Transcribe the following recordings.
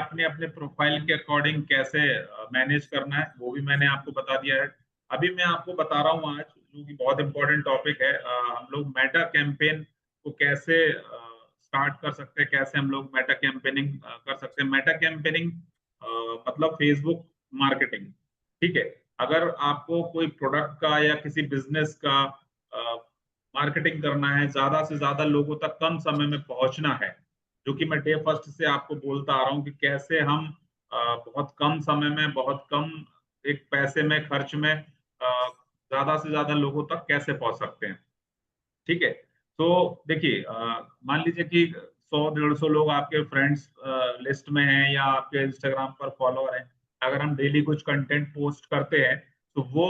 अपने अपने प्रोफाइल के अकॉर्डिंग कैसे मैनेज करना है वो भी मैंने आपको बता दिया है। अभी मैं आपको बता रहा हूँ आज, जो कि बहुत इंपॉर्टेंट टॉपिक है, हम लोग मेटा कैंपेन को कैसे स्टार्ट कर सकते हैं, कैसे हम लोग मेटा कैंपेनिंग कर सकते हैं। मेटा कैंपेनिंग मतलब फेसबुक मार्केटिंग। ठीक है, अगर आपको कोई प्रोडक्ट का या किसी बिजनेस का मार्केटिंग करना है, ज्यादा से ज्यादा लोगों तक कम समय में पहुंचना है, जो कि मैं डे फर्स्ट से आपको बोलता आ रहा हूँ कि कैसे हम बहुत कम समय में, बहुत कम एक पैसे में, खर्च में ज्यादा से ज्यादा लोगों तक कैसे पहुंच सकते हैं। ठीक है, तो देखिए, मान लीजिए कि 100-150 लोग आपके फ्रेंड्स लिस्ट में हैं या आपके इंस्टाग्राम पर फॉलोअर हैं। अगर हम डेली कुछ कंटेंट पोस्ट करते हैं तो वो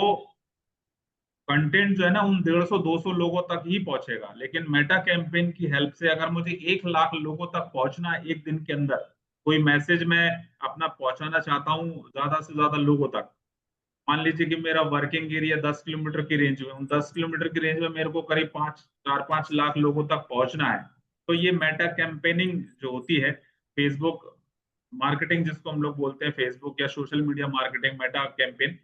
कंटेंट जो है ना उन 150-200 लोगों तक ही पहुंचेगा। लेकिन मेटा कैंपेन की हेल्प से अगर मुझे 1 लाख लोगों तक पहुंचना है एक दिन के अंदर, कोई मैसेज मैं अपना पहुंचाना चाहता हूँ ज्यादा से ज्यादा लोगों तक, मान लीजिए कि मेरा वर्किंग एरिया 10 किलोमीटर की रेंज में, उन 10 किलोमीटर की रेंज में मेरे को करीब 4-5 लाख लोगों तक पहुंचना है, तो ये मेटा कैंपेनिंग जो होती है, फेसबुक मार्केटिंग जिसको हम लोग बोलते हैं, फेसबुक या social media marketing, Meta campaign,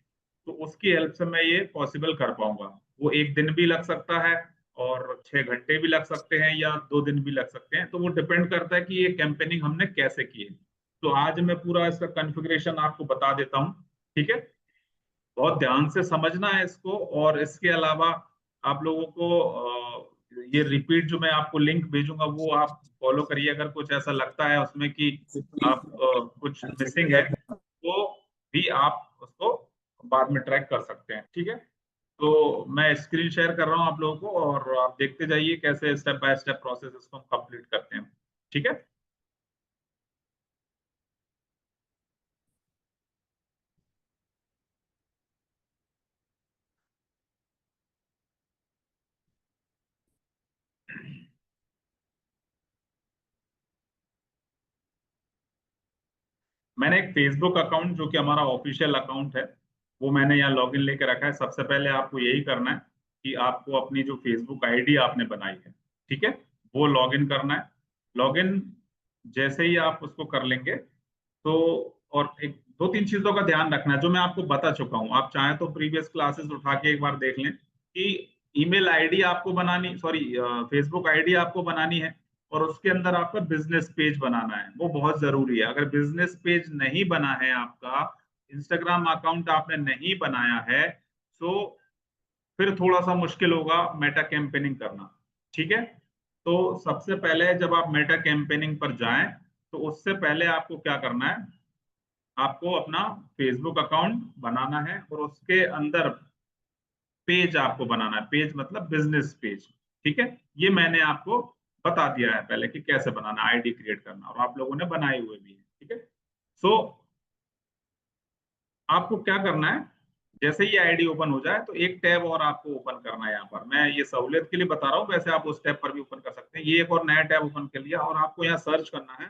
तो उसकी हेल्प से मैं ये पॉसिबल कर पाऊंगा। वो एक दिन भी लग सकता है और 6 घंटे भी लग सकते हैं या 2 दिन भी लग सकते हैं, तो वो डिपेंड करता है कि ये कैंपेनिंग हमने कैसे की है। तो आज मैं पूरा इसका कॉन्फ़िगरेशन आपको बता देता हूँ। ठीक है, बहुत ध्यान से समझना है इसको। और इसके अलावा आप लोगों को ये रिपीट जो मैं आपको लिंक भेजूंगा वो आप फॉलो करिए। अगर कुछ ऐसा लगता है उसमें कि आप कुछ मिसिंग है तो भी आप उसको बाद में ट्रैक कर सकते हैं। ठीक है, तो मैं स्क्रीन शेयर कर रहा हूँ आप लोगों को और आप देखते जाइए कैसे स्टेप बाय स्टेप प्रोसेस इसको हम कंप्लीट करते हैं। ठीक है, मैंने एक फेसबुक अकाउंट जो कि हमारा ऑफिशियल अकाउंट है वो मैंने यहाँ लॉगिन लेके रखा है। सबसे पहले आपको यही करना है कि आपको अपनी जो फेसबुक आईडी आपने बनाई है, ठीक है, वो लॉगिन करना है। लॉगिन जैसे ही आप उसको कर लेंगे तो, और एक 2-3 चीजों का ध्यान रखना है जो मैं आपको बता चुका हूँ। आप चाहें तो प्रीवियस क्लासेस उठा के एक बार देख लें कि ईमेल आईडी आपको बनानी, सॉरी, फेसबुक आईडी आपको बनानी है और उसके अंदर आपका बिजनेस पेज बनाना है, वो बहुत जरूरी है। अगर बिजनेस पेज नहीं बना है आपका, इंस्टाग्राम अकाउंट आपने नहीं बनाया है, तो फिर थोड़ा सा मुश्किल होगा मेटा कैंपेनिंग करना। ठीक है, तो सबसे पहले जब आप मेटा कैंपेनिंग पर जाएं तो उससे पहले आपको क्या करना है, आपको अपना फेसबुक अकाउंट बनाना है और उसके अंदर पेज आपको बनाना है। पेज मतलब बिजनेस पेज। ठीक है, ये मैंने आपको बता दिया है पहले कि कैसे बनाना, आईडी क्रिएट करना, और आप लोगों ने बनाए हुए भी है। ठीक है, सो आपको क्या करना है, जैसे ही आईडी ओपन हो जाए तो एक टैब और आपको ओपन करना है। यहाँ पर मैं ये सहूलियत के लिए बता रहा हूँ, वैसे आप उस टैब पर भी ओपन कर सकते हैं। ये एक और नया टैब ओपन कर लिया और आपको यहाँ सर्च करना है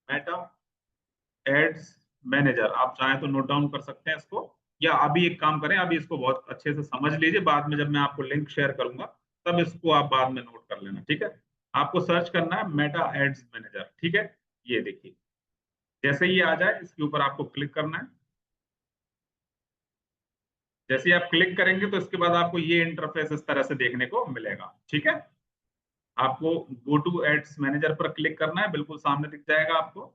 मेटा एड्स मैनेजर। आप चाहें तो नोट डाउन कर सकते हैं इसको, या अभी एक काम करें, अभी इसको बहुत अच्छे से समझ लीजिए, बाद में जब मैं आपको लिंक शेयर करूंगा तब इसको आप बाद में नोट कर लेना। ठीक है, आपको सर्च करना है मेटा एड्स मैनेजर। ठीक है, ये देखिए, जैसे ही आ जाए इसके ऊपर आपको क्लिक करना है। जैसे ही आप क्लिक करेंगे तो इसके बाद आपको ये इंटरफेस इस तरह से देखने को मिलेगा। ठीक है, आपको गो टू एड्स मैनेजर पर क्लिक करना है, बिल्कुल सामने दिख जाएगा आपको।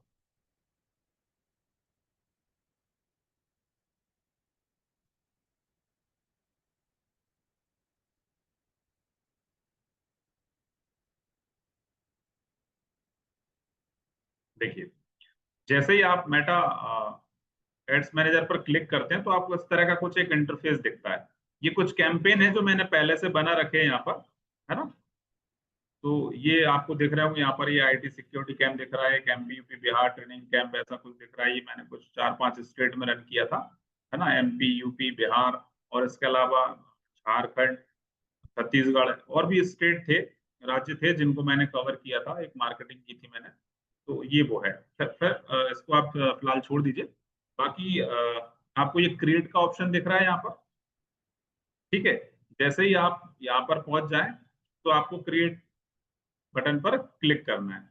देखिए, जैसे ही आप मेटा एड्स मैनेजर पर क्लिक करते हैं तो आपको इस तरह का कुछ एक इंटरफेस दिखता है। ये कुछ कैंपेन है जो मैंने पहले से बना रखे हैं यहाँ पर, है ना। तो ये आपको दिख रहा है यहाँ पर, ये आईटी सिक्योरिटी कैंप दिख रहा है, एक MP UP Bihar training camp ऐसा कुछ दिख रहा है। ये मैंने कुछ 4-5 स्टेट में रन किया था, है ना, एमपी यूपी बिहार, और इसके अलावा झारखंड, छत्तीसगढ़, और भी स्टेट थे, राज्य थे जिनको मैंने कवर किया था, एक मार्केटिंग की थी मैंने। तो ये वो है। फिर इसको आप फिलहाल छोड़ दीजिए। बाकी आपको ये क्रिएट का ऑप्शन दिख रहा है यहाँ पर। ठीक है, जैसे ही आप यहाँ पर पहुंच जाएं तो आपको क्रिएट बटन पर क्लिक करना है।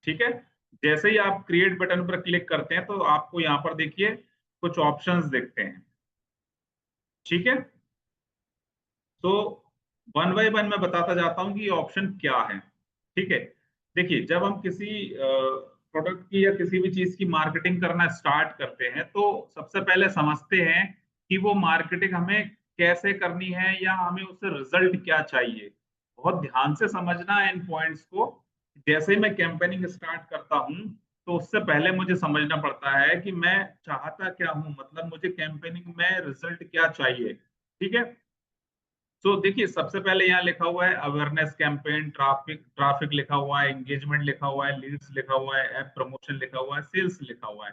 ठीक है। जैसे ही आप क्रिएट बटन पर क्लिक करते हैं तो आपको यहाँ पर देखिए कुछ ऑप्शंस दिखते हैं। ठीक है, तो वन बाय वन मैं बताता जाता हूं कि ये ऑप्शन क्या है। ठीक है, देखिए जब हम किसी प्रोडक्ट की या किसी भी चीज की मार्केटिंग करना स्टार्ट करते हैं तो सबसे पहले समझते हैं कि वो मार्केटिंग हमें कैसे करनी है या हमें उससे रिजल्ट क्या चाहिए। बहुत ध्यान से समझना है इन पॉइंट्स को। जैसे ही मैं कैंपेनिंग स्टार्ट करता हूँ तो उससे पहले मुझे समझना पड़ता है कि मैं चाहता क्या हूँ, मतलब मुझे कैंपेनिंग में रिजल्ट क्या चाहिए। ठीक है, तो देखिए सबसे पहले यहाँ लिखा हुआ है अवेयरनेस कैंपेन, ट्रैफिक ट्रैफिक लिखा हुआ है, एंगेजमेंट लिखा हुआ है, लीड्स लिखा हुआ है, ऐप प्रमोशन लिखा हुआ है, सेल्स लिखा हुआ है।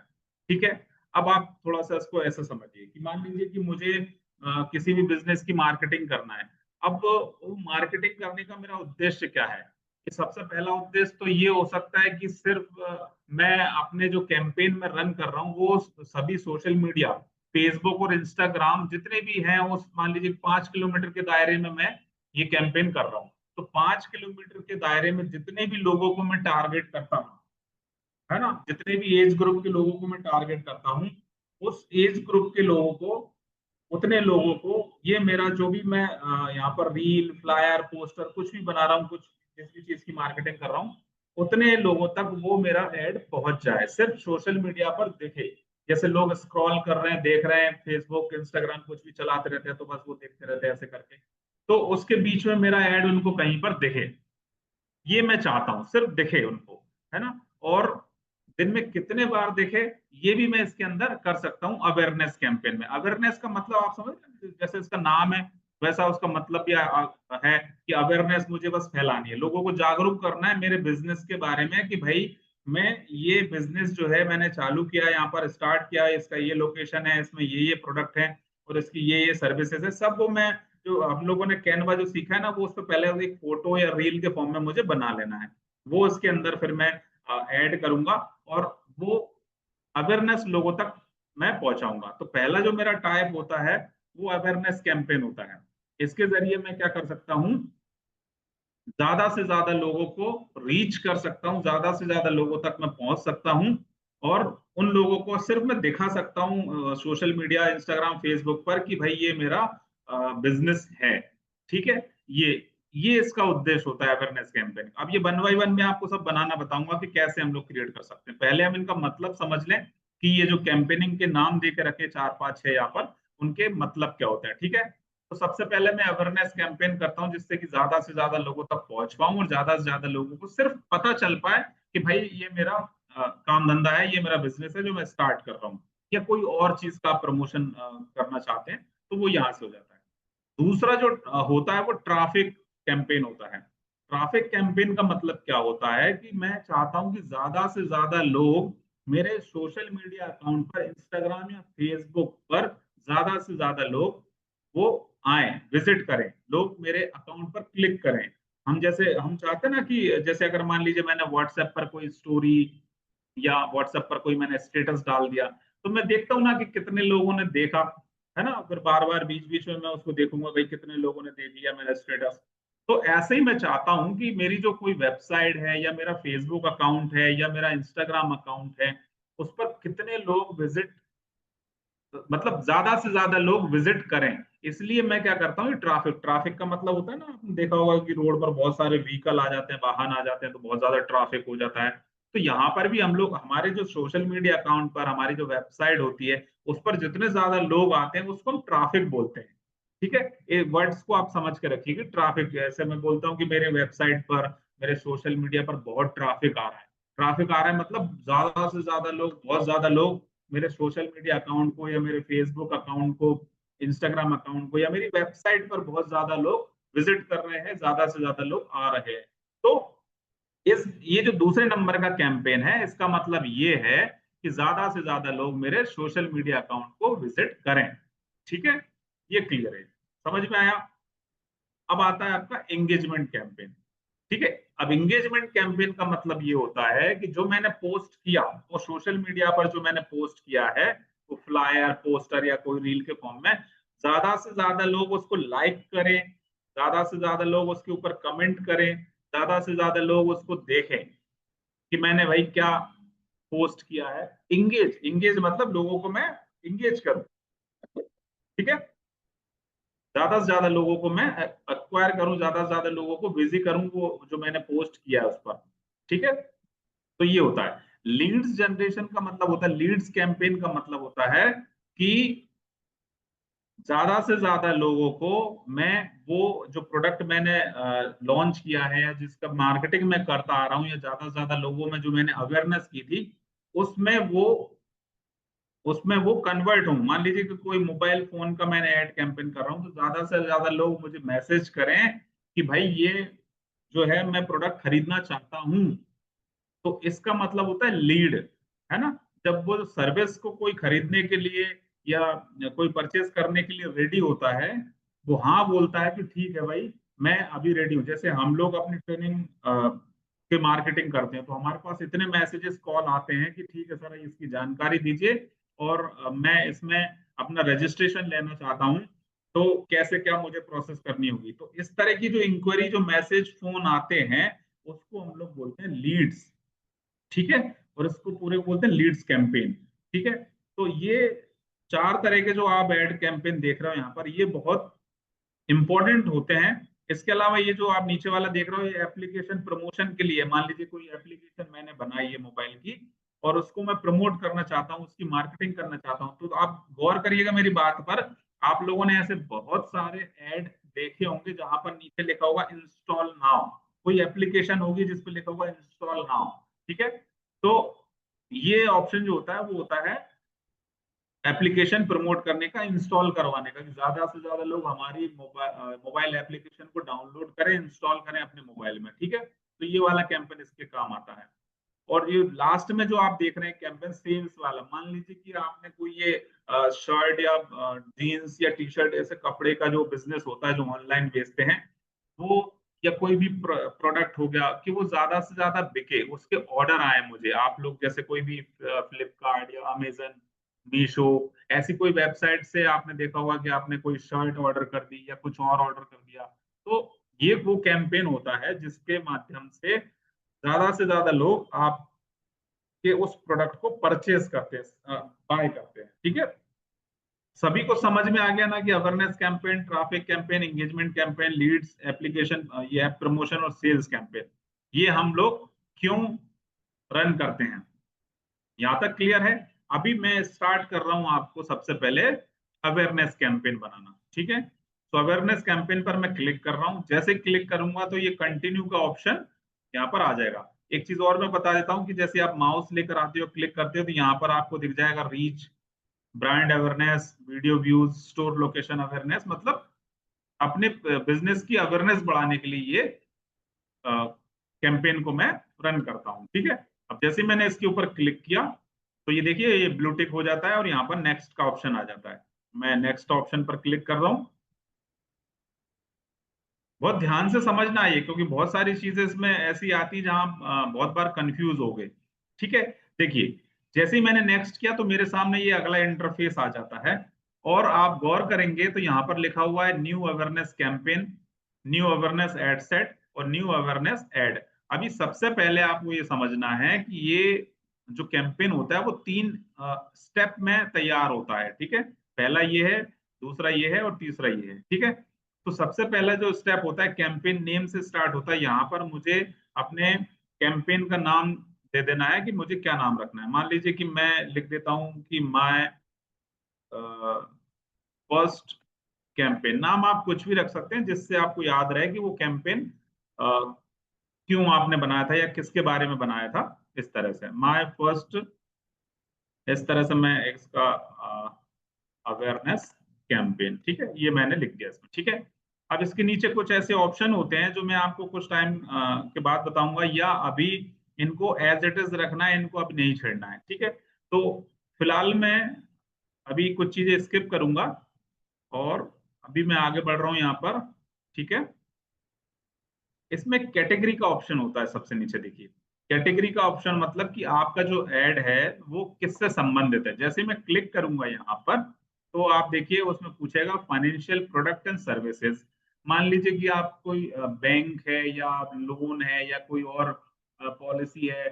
ठीक है, अब आप थोड़ा सा इसको ऐसे समझिए कि मान लीजिए कि मुझे किसी भी बिजनेस की मार्केटिंग करना है। अब वो मार्केटिंग करने का मेरा उद्देश्य क्या है? कि सबसे पहला उद्देश्य तो ये हो सकता है कि सिर्फ मैं अपने जो कैंपेन में रन कर रहा हूँ वो सभी सोशल मीडिया, फेसबुक और इंस्टाग्राम जितने भी हैं, उस मान लीजिए 5 किलोमीटर के दायरे में मैं ये कैंपेन कर रहा हूँ। तो 5 किलोमीटर के दायरे में जितने भी लोगों को मैं टारगेट करता हूँ, है ना, जितने भी एज ग्रुप के लोगों को मैं टारगेट करता हूँ, उस एज ग्रुप के लोगों को, उतने लोगों को ये मेरा जो भी मैं यहाँ पर रील, फ्लायर, पोस्टर कुछ भी बना रहा हूँ, कुछ जिस भी चीज की मार्केटिंग कर रहा हूँ, उतने लोगों तक वो मेरा ऐड पहुंच जाए, सिर्फ सोशल मीडिया पर दिखे। जैसे लोग स्क्रॉल कर रहे हैं, देख रहे हैं, फेसबुक, इंस्टाग्राम कुछ भी चलाते रहते हैं तो बस वो देखते रहते हैं ऐसे करके, तो उसके बीच में मेरा ऐड उनको कहीं पर दिखे। ये मैं चाहता हूँ सिर्फ दिखे उनको, है ना। और दिन में कितने बार दिखे ये भी मैं इसके अंदर कर सकता हूँ अवेयरनेस कैंपेन में। अवेयरनेस का मतलब आप समझ रहे हैं? जैसे इसका नाम है वैसा उसका मतलब भी है कि अवेयरनेस मुझे बस फैलानी है, लोगों को जागरूक करना है मेरे बिजनेस के बारे में कि भाई मैं ये बिजनेस जो है मैंने चालू किया, यहाँ पर स्टार्ट किया, इसका ये लोकेशन है, इसमें ये प्रोडक्ट है और इसकी ये सर्विसेज है, सब वो मैं, जो हम लोगों ने कैनवा जो सीखा है ना, वो उस पर पहले एक फोटो या रील के फॉर्म में मुझे बना लेना है, वो उसके अंदर फिर मैं ऐड करूंगा और वो अवेयरनेस लोगों तक मैं पहुंचाऊंगा। तो पहला जो मेरा टाइप होता है वो अवेयरनेस कैंपेन होता है। इसके जरिए मैं क्या कर सकता हूँ, ज्यादा से ज्यादा लोगों को रीच कर सकता हूँ, ज्यादा से ज्यादा लोगों तक मैं पहुंच सकता हूँ और उन लोगों को सिर्फ मैं दिखा सकता हूँ सोशल मीडिया, इंस्टाग्राम, फेसबुक पर कि भाई ये मेरा बिजनेस है। ठीक है, ये ये इसका उद्देश्य होता है अवेयरनेस कैंपेन। अब ये वन बाई वन में आपको सब बनाना बताऊंगा कि कैसे हम लोग क्रिएट कर सकते हैं। पहले हम इनका मतलब समझ लें कि ये जो कैंपेनिंग के नाम दे के रखे 4 5 6 यहाँ पर, उनके मतलब क्या होता है। ठीक है, तो सबसे पहले मैं अवेयरनेस कैंपेन करता हूँ जिससे कि ज्यादा से ज्यादा लोगों तक पहुंच पाऊं और ज्यादा से ज्यादा लोगों को सिर्फ पता चल पाए कि भाई ये मेरा काम धंधा है, ये मेरा बिजनेस है जो मैं स्टार्ट कर रहा हूँ, या कोई और चीज का प्रमोशन करना चाहते हैं तो वो यहाँ से हो जाता है। दूसरा जो होता है वो ट्रैफिक कैंपेन होता है। ट्रैफिक कैंपेन का मतलब क्या होता है कि मैं चाहता हूं कि ज्यादा से ज्यादा लोग मेरे सोशल मीडिया अकाउंट पर, इंस्टाग्राम या फेसबुक पर ज्यादा से ज्यादा लोग वो आए, विजिट करें, लोग मेरे अकाउंट पर क्लिक करें। हम जैसे हम चाहते हैं ना कि जैसे अगर मान लीजिए मैंने व्हाट्सएप पर कोई स्टोरी या व्हाट्सएप पर कोई मैंने स्टेटस डाल दिया, तो मैं देखता हूँ ना कि कितने लोगों ने देखा, है ना, फिर बार बार बीच बीच में मैं उसको देखूंगा भाई कितने लोगों ने देख लिया मेरा स्टेटस। तो ऐसे ही मैं चाहता हूं कि मेरी जो कोई वेबसाइट है या मेरा फेसबुक अकाउंट है या मेरा इंस्टाग्राम अकाउंट है, उस पर कितने लोग विजिट, मतलब ज्यादा से ज्यादा लोग विजिट करें। इसलिए मैं क्या करता हूँ, ट्रैफिक, ट्रैफिक का मतलब होता है ना, आपने देखा होगा कि रोड पर बहुत सारे व्हीकल आ जाते हैं, वाहन आ जाते हैं तो बहुत ज्यादा ट्रैफिक हो जाता है। तो यहाँ पर भी हम लोग हमारे जो सोशल मीडिया अकाउंट पर, हमारी जो वेबसाइट होती है उस पर जितने ज्यादा लोग आते हैं उसको हम ट्रैफिक बोलते हैं। ठीक है, ये वर्ड्स को आप समझ के रखिए कि ट्रैफिक, जैसे मैं बोलता हूँ कि मेरे वेबसाइट पर, मेरे सोशल मीडिया पर बहुत ट्रैफिक आ रहा है, ट्रैफिक आ रहा है मतलब ज्यादा से ज्यादा लोग, बहुत ज्यादा लोग मेरे सोशल मीडिया अकाउंट को या मेरे फेसबुक अकाउंट को, इंस्टाग्राम अकाउंट को या मेरी वेबसाइट पर बहुत ज्यादा लोग विजिट कर रहे हैं, ज्यादा से ज्यादा लोग आ रहे हैं। तो इस ये जो दूसरे नंबर का कैंपेन है इसका मतलब ये है कि ज्यादा से ज्यादा लोग मेरे सोशल मीडिया अकाउंट को विजिट करें। ठीक है, ये क्लियर है, समझ में आया। अब आता है आपका एंगेजमेंट कैंपेन। ठीक है, अब एंगेजमेंट कैंपेन का मतलब ये होता है कि जो मैंने पोस्ट किया, वो सोशल मीडिया पर जो मैंने पोस्ट किया है, वो फ्लायर, पोस्टर या कोई रील के फॉर्म में, ज्यादा से ज्यादा लोग उसको लाइक करें, ज्यादा से ज्यादा लोग उसके ऊपर कमेंट करें, ज्यादा से ज्यादा लोग उसको देखें। कि मैंने भाई क्या पोस्ट किया है। इंगेज, इंगेज मतलब लोगों को मैं इंगेज करूं, ठीक है, ज्यादा से ज्यादा लोगों को मैं एक्वायर करूं, ज्यादा से ज्यादा लोगों को बिजी करूं वो जो मैंने पोस्ट किया है उस पर, ठीक है। तो ये होता है लीड्स जनरेशन का मतलब होता है, लीड्स कैंपेन का मतलब होता है कि ज्यादा से ज्यादा लोगों को मैं वो जो प्रोडक्ट मैंने लॉन्च किया है या जिसका मार्केटिंग मैं करता आ रहा हूँ, या ज्यादा से ज्यादा लोगों में जो मैंने अवेयरनेस की थी उसमें वो उसमें वो कन्वर्ट हूँ। मान लीजिए कि कोई मोबाइल फोन का मैंने ऐड कैंपेन कर रहा हूँ, तो ज्यादा से ज्यादा लोग मुझे मैसेज करें कि भाई ये जो है मैं प्रोडक्ट खरीदना चाहता हूँ। तो इसका मतलब होता है लीड, है ना। जब वो सर्विस को कोई खरीदने के लिए या कोई परचेस करने के लिए रेडी होता है, वो हाँ बोलता है कि ठीक है भाई मैं अभी रेडी हूँ। जैसे हम लोग अपनी ट्रेनिंग के मार्केटिंग करते हैं, तो हमारे पास इतने मैसेजेस कॉल आते हैं कि ठीक है सर इसकी जानकारी दीजिए, और मैं इसमें अपना रजिस्ट्रेशन लेना चाहता हूँ, तो कैसे क्या मुझे प्रोसेस करनी होगी। तो इस तरह की जो इंक्वायरी, जो मैसेज फोन आते हैं, उसको हम लोग बोलते हैं लीड्स, ठीक है। और इसको पूरे बोलते हैं लीड्स कैंपेन, ठीक है। तो ये चार तरह के जो आप एड कैंपेन देख रहे हो यहाँ पर, ये बहुत इंपॉर्टेंट होते हैं। इसके अलावा ये जो आप नीचे वाला देख रहे हो, ये एप्लीकेशन प्रमोशन के लिए। मान लीजिए कोई एप्लीकेशन मैंने बनाई है मोबाइल की, और उसको मैं प्रमोट करना चाहता हूँ, उसकी मार्केटिंग करना चाहता हूँ, तो आप गौर करिएगा मेरी बात पर। आप लोगों ने ऐसे बहुत सारे ऐड देखे होंगे जहां पर नीचे लिखा होगा इंस्टॉल नाउ, कोई एप्लीकेशन होगी जिस पर लिखा होगा इंस्टॉल नाउ, ठीक है। तो ये ऑप्शन जो होता है वो होता है एप्लीकेशन प्रमोट करने का, इंस्टॉल करवाने का, कि ज्यादा से ज्यादा लोग हमारी मोबाइल एप्लीकेशन को डाउनलोड करें, इंस्टॉल करें अपने मोबाइल में, ठीक है। तो ये वाला कैंपेन इसके काम आता है। और ये लास्ट में जो आप देख रहे हैं कैंपेन सेल्स वाला, मान लीजिए कि आपने कोई ये शर्ट या जीन्स या टी शर्ट ऐसे कपड़े का जो बिजनेस होता है जो ऑनलाइन बेचते हैं वो, या कोई भी प्रोडक्ट हो गया कि वो ज्यादा से ज्यादा बिके, उसके ऑर्डर आए मुझे, आप लोग जैसे कोई भी फ्लिपकार्ट या अमेजन, मीशो, ऐसी कोई वेबसाइट से आपने देखा होगा कि आपने कोई शर्ट ऑर्डर कर दी या कुछ और ऑर्डर कर दिया। तो ये वो कैंपेन होता है जिसके माध्यम से ज्यादा से ज्यादा लोग आपके उस प्रोडक्ट को परचेज करते हैं, बाय करते हैं, ठीक है। सभी को समझ में आ गया ना कि awareness campaign, traffic campaign, engagement campaign, leads, application, ये ऐप प्रमोशन और सेल्स कैंपेन, ये हम लोग क्यों रन करते हैं। यहां तक क्लियर है। अभी मैं स्टार्ट कर रहा हूं आपको सबसे पहले अवेयरनेस कैंपेन बनाना, ठीक है। तो अवेयरनेस कैंपेन पर मैं क्लिक कर रहा हूं, जैसे क्लिक करूंगा तो ये कंटिन्यू का ऑप्शन यहाँ पर आ जाएगा। एक चीज और मैं बता देता हूँ कि जैसे आप माउस लेकर आते हो, क्लिक करते हो, तो यहाँ पर आपको दिख जाएगा reach, brand awareness, video views, store location awareness, मतलब अपने बिजनेस की अवेयरनेस बढ़ाने के लिए ये कैंपेन को मैं रन करता हूं, ठीक है। अब जैसे मैंने इसके ऊपर क्लिक किया तो ये देखिए ये ब्लू टिक हो जाता है और यहाँ पर नेक्स्ट का ऑप्शन आ जाता है। मैं नेक्स्ट ऑप्शन पर क्लिक कर रहा हूँ। बहुत ध्यान से समझना है ये, क्योंकि बहुत सारी चीजें इसमें ऐसी आती जहां बहुत बार कंफ्यूज हो गए, ठीक है। देखिए जैसे ही मैंने नेक्स्ट किया तो मेरे सामने ये अगला इंटरफेस आ जाता है, और आप गौर करेंगे तो यहाँ पर लिखा हुआ है new awareness campaign, new awareness ad set और न्यू अवेयरनेस एड। अभी सबसे पहले आपको ये समझना है कि ये जो कैंपेन होता है वो तीन स्टेप में तैयार होता है, ठीक है। पहला ये है, दूसरा ये है और तीसरा ये है, ठीक है। तो सबसे पहला जो स्टेप होता है कैंपेन नेम से स्टार्ट होता है। यहाँ पर मुझे अपने कैंपेन का नाम दे देना है कि मुझे क्या नाम रखना है। मान लीजिए कि मैं लिख देता हूं कि माय फर्स्ट कैंपेन। नाम आप कुछ भी रख सकते हैं जिससे आपको याद रहे कि वो कैंपेन क्यों आपने बनाया था या किसके बारे में बनाया था। इस तरह से माय फर्स्ट, इस तरह से मैं इसका अवेयरनेस कैंपेन, ठीक है, ये मैंने लिख दिया इसमें, ठीक है। अब इसके नीचे कुछ ऐसे ऑप्शन होते हैं जो मैं आपको कुछ टाइम के बाद बताऊंगा, या अभी इनको एज इट इज रखना है, इनको अभी नहीं छेड़ना है, ठीक है। तो फिलहाल मैं अभी कुछ चीजें स्किप करूंगा और अभी मैं आगे बढ़ रहा हूं यहाँ पर, ठीक है। इसमें कैटेगरी का ऑप्शन होता है सबसे नीचे, देखिए कैटेगरी का ऑप्शन मतलब कि आपका जो एड है वो किससे संबंधित है। जैसे मैं क्लिक करूंगा यहाँ पर तो आप देखिए उसमें पूछेगा फाइनेंशियल प्रोडक्ट एंड सर्विसेज। मान लीजिए कि आप कोई बैंक है या लोन है या कोई और पॉलिसी है,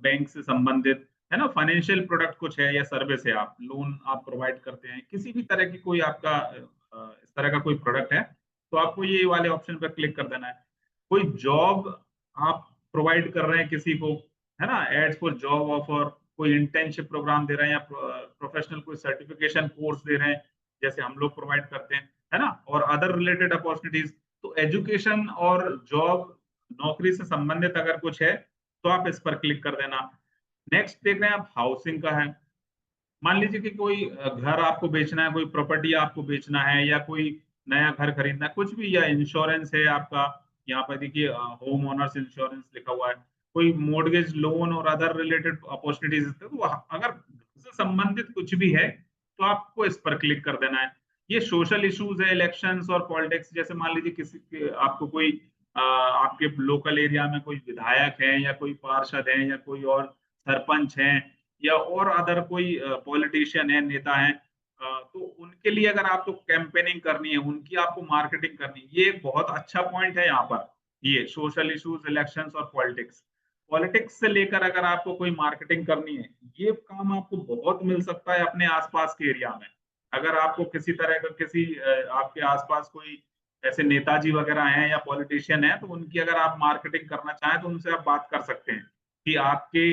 बैंक से संबंधित, है ना, फाइनेंशियल प्रोडक्ट कुछ है या सर्विस है, आप लोन आप प्रोवाइड करते हैं, किसी भी तरह की कोई आपका इस तरह का कोई प्रोडक्ट है, तो आपको ये वाले ऑप्शन पर क्लिक कर देना है। कोई जॉब आप प्रोवाइड कर रहे हैं किसी को, है ना, एड्स फॉर जॉब ऑफर, कोई इंटर्नशिप प्रोग्राम दे रहे हैं या प्रोफेशनल कोई सर्टिफिकेशन कोर्स दे रहे हैं, जैसे हम लोग प्रोवाइड करते हैं, है ना, और अदर रिलेटेड अपॉर्चुनिटीज। तो एजुकेशन और जॉब, नौकरी से संबंधित अगर कुछ है तो आप इस पर क्लिक कर देना। नेक्स्ट देख रहे हैं आप, हाउसिंग का है। मान लीजिए कि कोई घर आपको बेचना है, कोई प्रॉपर्टी आपको बेचना है, या कोई नया घर खरीदना है, कुछ भी, या इंश्योरेंस है आपका, यहाँ पर देखिए होम ओनर्स इंश्योरेंस लिखा हुआ है, कोई मॉर्गेज लोन और अदर रिलेटेड अपॉर्चुनिटीज, तो अगर से संबंधित कुछ भी है तो आपको इस पर क्लिक कर देना है। ये सोशल इश्यूज है, इलेक्शंस और पॉलिटिक्स, जैसे मान लीजिए किसी आपको कोई आपके लोकल एरिया में कोई विधायक है या कोई पार्षद है या कोई और सरपंच है या और अदर कोई पॉलिटिशियन है, नेता है, तो उनके लिए अगर आपको कैंपेनिंग करनी है, उनकी आपको मार्केटिंग करनी है, ये एक बहुत अच्छा पॉइंट है यहाँ पर। ये सोशल इश्यूज, इलेक्शंस और पॉलिटिक्स, पॉलिटिक्स से लेकर अगर आपको कोई मार्केटिंग करनी है, ये काम आपको बहुत मिल सकता है अपने आसपास के एरिया में। अगर आपको किसी तरह का किसी आपके आसपास कोई ऐसे नेताजी वगैरह हैं या पॉलिटिशियन हैं, तो उनकी अगर आप मार्केटिंग करना चाहें तो उनसे आप बात कर सकते हैं कि आपके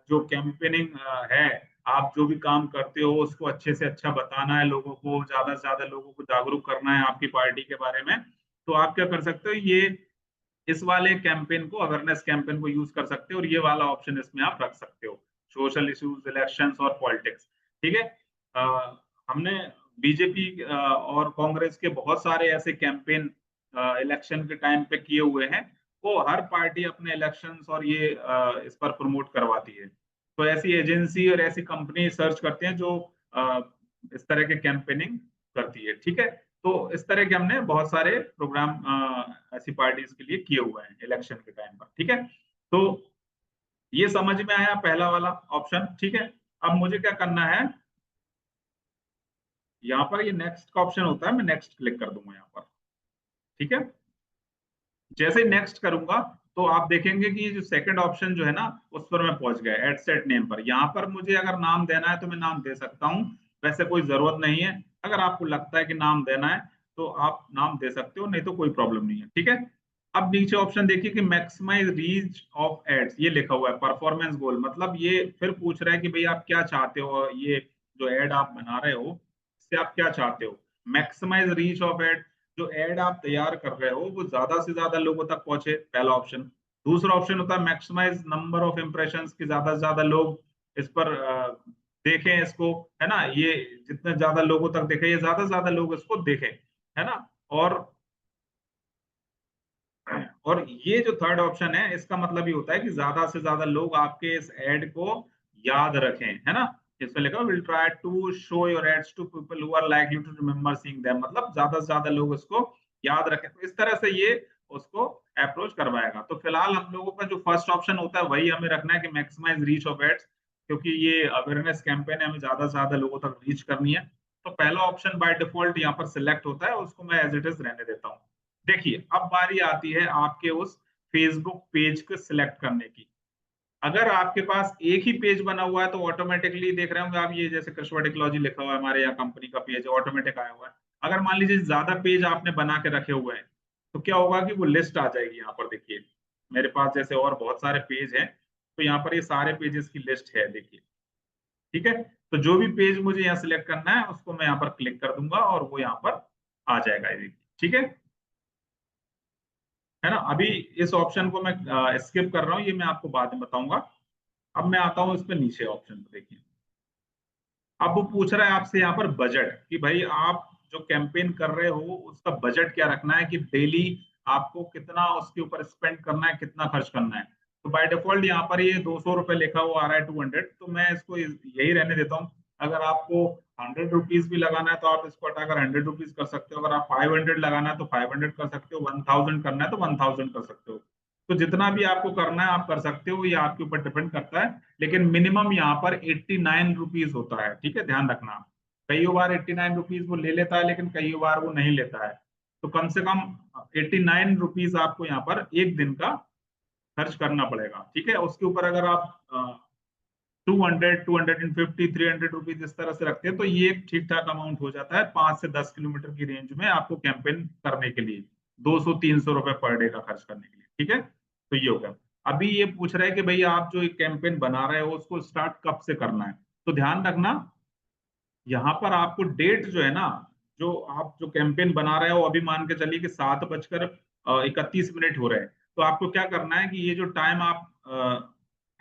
जो कैंपेनिंग है, आप जो भी काम करते हो उसको अच्छे से अच्छा बताना है लोगों को, ज्यादा से ज्यादा लोगों को जागरूक करना है आपकी पार्टी के बारे में। तो आप क्या कर सकते हो, ये इस वाले कैंपेन को, अवेयरनेस कैंपेन को यूज कर सकते हो, और ये वाला ऑप्शन इसमें आप रख सकते हो, सोशल इश्यूज, इलेक्शंस और पॉलिटिक्स। ठीक है। हमने बीजेपी और कांग्रेस के बहुत सारे ऐसे कैंपेन इलेक्शन के टाइम पे किए हुए हैं, वो हर पार्टी अपने इलेक्शंस और ये इस पर प्रमोट करवाती है। तो ऐसी एजेंसी और ऐसी कंपनी सर्च करते हैं जो इस तरह के कैंपेनिंग करती है। ठीक है। तो इस तरह के हमने बहुत सारे प्रोग्राम ऐसी पार्टीज के लिए किए हुए हैं इलेक्शन के टाइम पर। ठीक है। तो ये समझ में आया पहला वाला ऑप्शन। ठीक है। अब मुझे क्या करना है, यहाँ पर ये नेक्स्ट का ऑप्शन होता है, मैं नेक्स्ट क्लिक कर दूंगा यहाँ पर। ठीक है। जैसे ही नेक्स्ट करूंगा तो आप देखेंगे कि जो सेकंड ऑप्शन जो है ना, उस पर मैं पहुंच गया, एड सेट नेम पर। यहाँ पर मुझे अगर नाम देना है तो मैं नाम दे सकता हूँ, वैसे कोई जरूरत नहीं है। अगर आपको लगता है कि नाम देना है तो आप नाम दे सकते हो, नहीं तो कोई प्रॉब्लम नहीं है। ठीक है। अब नीचे ऑप्शन देखिए कि मैक्सिमाइज रीच ऑफ एड्स, ये लिखा हुआ है परफॉर्मेंस गोल, मतलब ये फिर पूछ रहा है कि भाई आप क्या चाहते हो, ये जो एड आप बना रहे हो इससे आप क्या चाहते हो। मैक्सिमाइज रीच ऑफ एड, जो एड आप तैयार कर रहे हो वो ज्यादा से ज्यादा लोगों तक पहुंचे, पहला ऑप्शन। दूसरा ऑप्शन होता है मैक्सिमाइज नंबर ऑफ इंप्रेशंस, कि ज्यादा से ज्यादा लोग इस पर देखें इसको, है ना, ये जितने ज्यादा लोगों तक देखे, ये ज्यादा से ज्यादा लोग इसको देखें, है ना। और और ये जो थर्ड ऑप्शन है, इसका मतलब ये होता है कि ज्यादा से ज्यादा लोग आपके इस एड को याद रखें, है ना। इसमें लिखा will try to show your ads to people who are likely to remember seeing them, मतलब ज्यादा से ज्यादा लोग इसको याद रखें। तो इस तरह से ये उसको अप्रोच करवाएगा। तो फिलहाल हम लोगों का जो फर्स्ट ऑप्शन होता है वही हमें रखना है कि मैक्सिमाइज रीच ऑफ एड्स, क्योंकि ये अवेयरनेस कैंपेन है, हमें ज्यादा से ज्यादा लोगों तक रीच करनी है। तो पहला ऑप्शन बाय डिफॉल्ट यहाँ पर सिलेक्ट होता है, उसको मैं एज इट इज रहने देता हूँ। देखिए अब बारी आती है आपके उस फेसबुक पेज को सिलेक्ट करने की। अगर आपके पास एक ही पेज बना हुआ है तो ऑटोमेटिकली देख रहे होंगे आप, ये जैसे कृष्णा टेक्नोलॉजी लिखा हुआ है हमारे यहाँ कंपनी का पेज ऑटोमेटिक आया हुआ है। अगर मान लीजिए ज्यादा पेज आपने बना के रखे हुए हैं तो क्या होगा कि वो लिस्ट आ जाएगी। यहाँ पर देखिए मेरे पास जैसे और बहुत सारे पेज हैं, तो यहाँ पर ये सारे पेजेस की लिस्ट है, देखिए। ठीक है। तो जो भी पेज मुझे यहाँ सिलेक्ट करना है उसको मैं यहाँ पर क्लिक कर दूंगा और वो यहाँ पर आ जाएगा, ये देखिए। ठीक है। है ना। अभी इस ऑप्शन को मैं स्किप कर रहा हूँ, ये मैं आपको बाद में बताऊंगा। अब मैं आता हूँ इस पे नीचे ऑप्शन पे, देखिए। अब वो पूछ रहा है आपसे यहाँ पर बजट, कि भाई आप जो कैंपेन कर रहे हो उसका बजट क्या रखना है, कि डेली आपको कितना उसके ऊपर स्पेंड करना है, कितना खर्च करना है। तो बाय डिफॉल्ट यहाँ पर ये 200 रुपये लिखा हुआ आ रहा है, 200, तो मैं इसको यही रहने देता हूँ। अगर आपको 100 रुपीज भी लगाना है तो आप इसको हटाकर 100 रुपीज कर सकते हो, अगर आप 500 लगाना है तो 500 कर सकते हो, 1000 करना है तो 1000 कर सकते हो। तो जितना भी आपको करना है आप कर सकते हो, ये आपके ऊपर डिपेंड करता है। लेकिन मिनिमम यहाँ पर 89 रुपीज होता है। ठीक है, ध्यान रखना। कई बार 89 रुपीज वो ले लेता है, लेकिन कई बार वो नहीं लेता है। तो कम से कम 89 रुपीज आपको यहाँ पर एक दिन का खर्च करना पड़ेगा, ठीक है। उसके ऊपर अगर आप 200, 250, 300 रुपीज इस तरह से रखते हैं तो ये एक ठीक ठाक अमाउंट हो जाता है 5 से 10 किलोमीटर की रेंज में आपको कैंपेन करने के लिए, 200-300 रुपए पर डे का खर्च करने के लिए, ठीक है। तो ये हो गया। अभी ये पूछ रहा है कि भाई आप जो एक कैंपेन बना रहे हो उसको स्टार्ट कब से करना है। तो ध्यान रखना, यहाँ पर आपको डेट जो है ना, जो आप जो कैंपेन बना रहे हो, अभी मान के चलिए कि 7:31 हो रहे हैं, तो आपको क्या करना है कि ये जो टाइम आप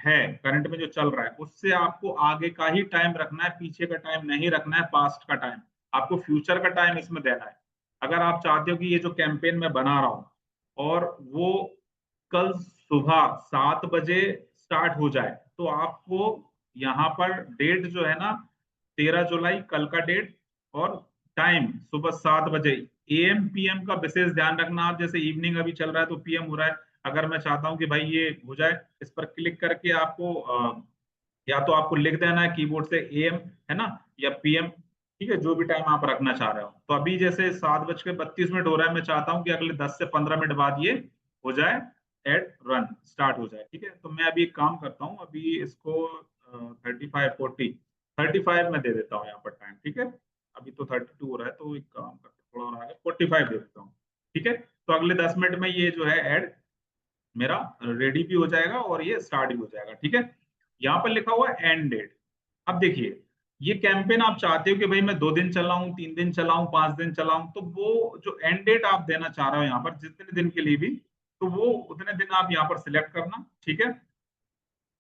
है करंट में जो चल रहा है उससे आपको आगे का ही टाइम रखना है, पीछे का टाइम नहीं रखना है, पास्ट का टाइम। आपको फ्यूचर का टाइम इसमें देना है। अगर आप चाहते हो कि ये जो कैंपेन मैं बना रहा हूँ और वो कल सुबह 7 बजे स्टार्ट हो जाए, तो आपको यहाँ पर डेट जो है ना, 13 जुलाई कल का डेट, और टाइम सुबह 7 बजे, एएम पीएम का विशेष ध्यान रखना। आप जैसे इवनिंग अभी चल रहा है तो पीएम हो रहा है, अगर मैं चाहता हूं कि भाई ये हो जाए, इस पर क्लिक करके आपको या तो आपको लिख देना है कीबोर्ड से एएम, है ना, या पीएम, ठीक है, जो भी टाइम आप रखना चाह रहे हो। तो अभी जैसे 7:32 हो रहा है, मैं चाहता हूँ कि अगले 10 से 15 मिनट बाद ये हो जाए, एट रन स्टार्ट हो जाए, ठीक है। तो मैं अभी एक काम करता हूँ, अभी इसको 35 में दे देता हूँ यहाँ पर टाइम, ठीक है। अभी तो 32 हो रहा है, तो एक काम करते हैं, थोड़ा और आगे 45 दे देता हूँ, ठीक है। तो अगले 10 मिनट में ये जो है ऐड मेरा रेडी भी हो जाएगा और ये स्टार्ट भी हो जाएगा, ठीक है। यहाँ पर लिखा हुआ है एंड डेट। अब देखिए, ये कैंपेन आप चाहते हो कि भाई मैं 2 दिन चलाऊं, 3 दिन चलाऊं, 5 दिन चलाऊं, तो वो जो एंड डेट आप देना चाह रहे हो यहाँ पर जितने दिन के लिए भी, तो वो उतने दिन आप यहाँ पर सिलेक्ट करना, ठीक है।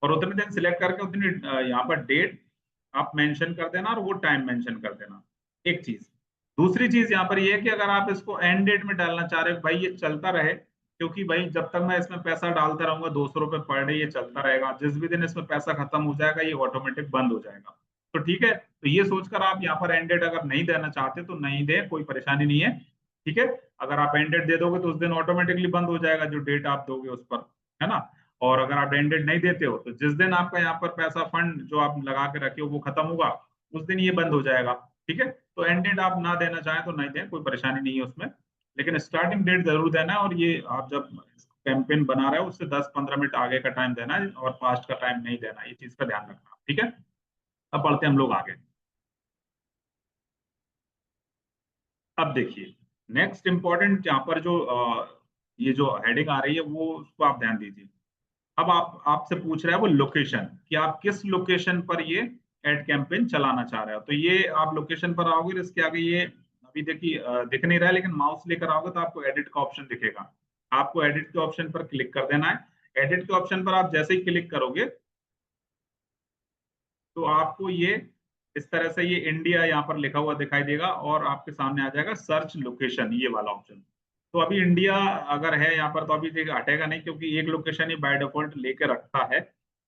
और उतने दिन सिलेक्ट करके उतनी यहाँ पर डेट आप मेंशन कर देना और वो टाइम मेंशन कर देना, एक चीज। दूसरी चीज यहाँ पर ये है कि अगर आप इसको एंड डेट में डालना चाह रहे हो भाई ये चलता रहे, क्योंकि भाई जब तक मैं इसमें पैसा डालता रहूंगा 200 रुपए पर डे ये चलता रहेगा, जिस भी दिन इसमें पैसा खत्म हो जाएगा ये ऑटोमेटिक बंद हो जाएगा। तो ठीक है, तो ये सोचकर आप यहाँ पर एंड डेट अगर नहीं देना चाहते तो नहीं दे, कोई परेशानी नहीं है, ठीक है। अगर आप एंड डेट दे दोगे तो उस दिन ऑटोमेटिकली बंद हो जाएगा जो डेट आप दोगे उस पर, है ना। और अगर आप एंड डेट नहीं देते हो तो जिस दिन आपका यहाँ पर पैसा फंड जो आप लगा के रखे हो वो खत्म होगा, उस दिन ये बंद हो जाएगा, ठीक है। तो एंड डेट आप ना देना चाहें तो नहीं दें, कोई परेशानी नहीं है उसमें, लेकिन स्टार्टिंग डेट जरूर देना है। और ये आप जब कैंपेन बना रहे हो उससे 10-15 मिनट आगे का टाइम देना है और पास्ट का टाइम नहीं देना, ये चीज का ध्यान रखना, ठीक है। अब बढ़ते हैं हम लोग आगे। अब देखिए, नेक्स्ट इंपॉर्टेंट यहाँ पर जो ये जो हेडिंग आ रही है वो उसको आप ध्यान दीजिए। अब आप आपसे पूछ रहा है वो लोकेशन, कि आप किस लोकेशन पर ये एड कैंपेन चलाना चाह रहे हो। तो ये आप लोकेशन पर आओगे तो इसके आगे ये अभी देखिए दिख नहीं रहा है, लेकिन माउस लेकर आओगे तो आपको एडिट का ऑप्शन दिखेगा। आपको एडिट के ऑप्शन पर क्लिक कर देना है। एडिट के ऑप्शन पर आप जैसे ही क्लिक करोगे तो आपको ये इस तरह से ये इंडिया यहाँ पर लिखा हुआ दिखाई देगा और आपके सामने आ जाएगा सर्च लोकेशन, ये वाला ऑप्शन। तो अभी इंडिया अगर है यहाँ पर तो अभी देखिए हटेगा नहीं, क्योंकि एक लोकेशन ही बाय डिफॉल्ट लेके रखता है।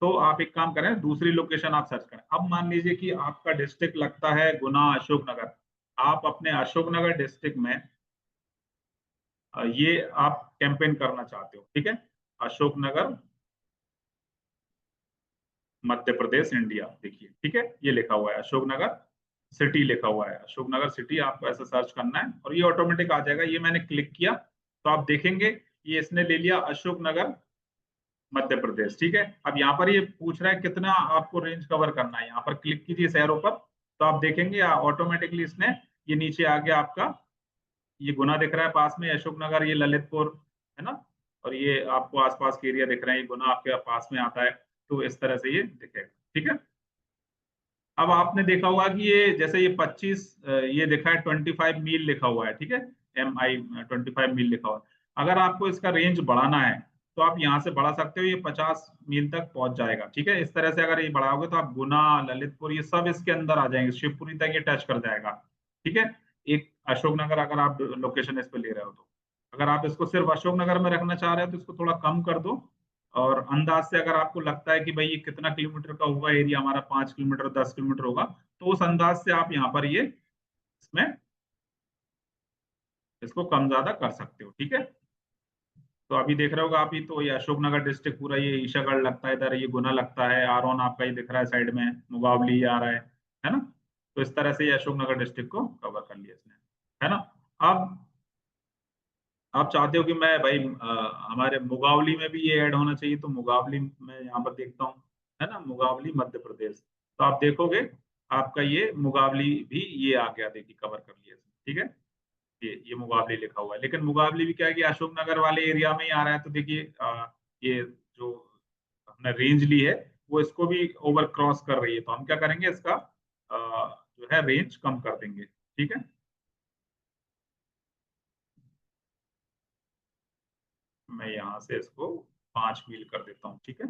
तो आप एक काम करें, दूसरी लोकेशन आप सर्च करें। अब मान लीजिए कि आपका डिस्ट्रिक्ट लगता है गुना, अशोकनगर। आप अपने अशोकनगर डिस्ट्रिक्ट में ये आप कैंपेन करना चाहते हो, ठीक है। अशोकनगर मध्य प्रदेश इंडिया, देखिए ठीक है, ये लिखा हुआ है अशोकनगर सिटी, लिखा हुआ है अशोकनगर सिटी। आपको ऐसा सर्च करना है और ये ऑटोमेटिक आ जाएगा। ये मैंने क्लिक किया तो आप देखेंगे ये इसने ले लिया अशोकनगर मध्य प्रदेश, ठीक है। अब यहाँ पर ये पूछ रहा है कितना आपको रेंज कवर करना है, यहाँ पर क्लिक कीजिए शहरों पर, तो आप देखेंगे ऑटोमेटिकली इसने ये नीचे आ गया आपका, ये गुना दिख रहा है पास में, अशोकनगर, ये ललितपुर, है ना। और ये आपको आसपास के एरिया दिख रहे हैं, ये गुना आपके पास में आता है। तो इस तरह से ये दिखेगा, ठीक है। अब आपने देखा होगा कि ये जैसे ये 25 ये लिखा है 25 मील लिखा हुआ है, ठीक है। MI 25 मील लिखा हुआ है। अगर आपको इसका रेंज बढ़ाना है तो आप यहाँ से बढ़ा सकते हो, ये 50 मील तक पहुंच जाएगा, ठीक है। इस तरह से अगर ये बढ़ाओगे तो आप गुना, ललितपुर, ये सब इसके अंदर आ जाएंगे, शिवपुरी तक ये टच कर जाएगा, ठीक है। एक अशोकनगर अगर आप लोकेशन इस पे ले रहे हो तो, अगर आप इसको सिर्फ अशोकनगर में रखना चाह रहे हो तो इसको थोड़ा कम कर दो। और अंदाज से अगर आपको लगता है कि भाई ये कितना किलोमीटर का होगा एरिया हमारा, 5 किलोमीटर, 10 किलोमीटर होगा, तो उस अंदाज से आप यहाँ पर ये इसमें इसको कम ज्यादा कर सकते हो, ठीक है। तो अभी देख रहे होगा आप ही, तो ये अशोकनगर डिस्ट्रिक्ट पूरा ये ईशागढ़ लगता है इधर, ये गुना लगता है, आरोन आपका ये दिख रहा है साइड में, मुगावली ये आ रहा है ना। तो इस तरह से ये अशोकनगर डिस्ट्रिक्ट को कवर कर लिया इसने, है ना। अब आप चाहते हो कि मैं भाई हमारे मुगावली में भी ये ऐड होना चाहिए, तो मुगावली में यहाँ पर देखता हूँ, है ना, मुगावली मध्य प्रदेश। तो आप देखोगे आपका ये मुगावली भी ये आ गया, देखिए कवर कर लिया इसने, ठीक है। ये मुगावली लिखा हुआ है, लेकिन मुगावली भी क्या है कि अशोकनगर वाले एरिया में ही आ रहा है। तो देखिए ये जो हमने रेंज ली है वो इसको भी ओवर क्रॉस कर रही है, तो हम क्या करेंगे, इसका जो है रेंज कम कर देंगे, ठीक है। मैं यहाँ से इसको 5 मील कर देता हूँ, ठीक है।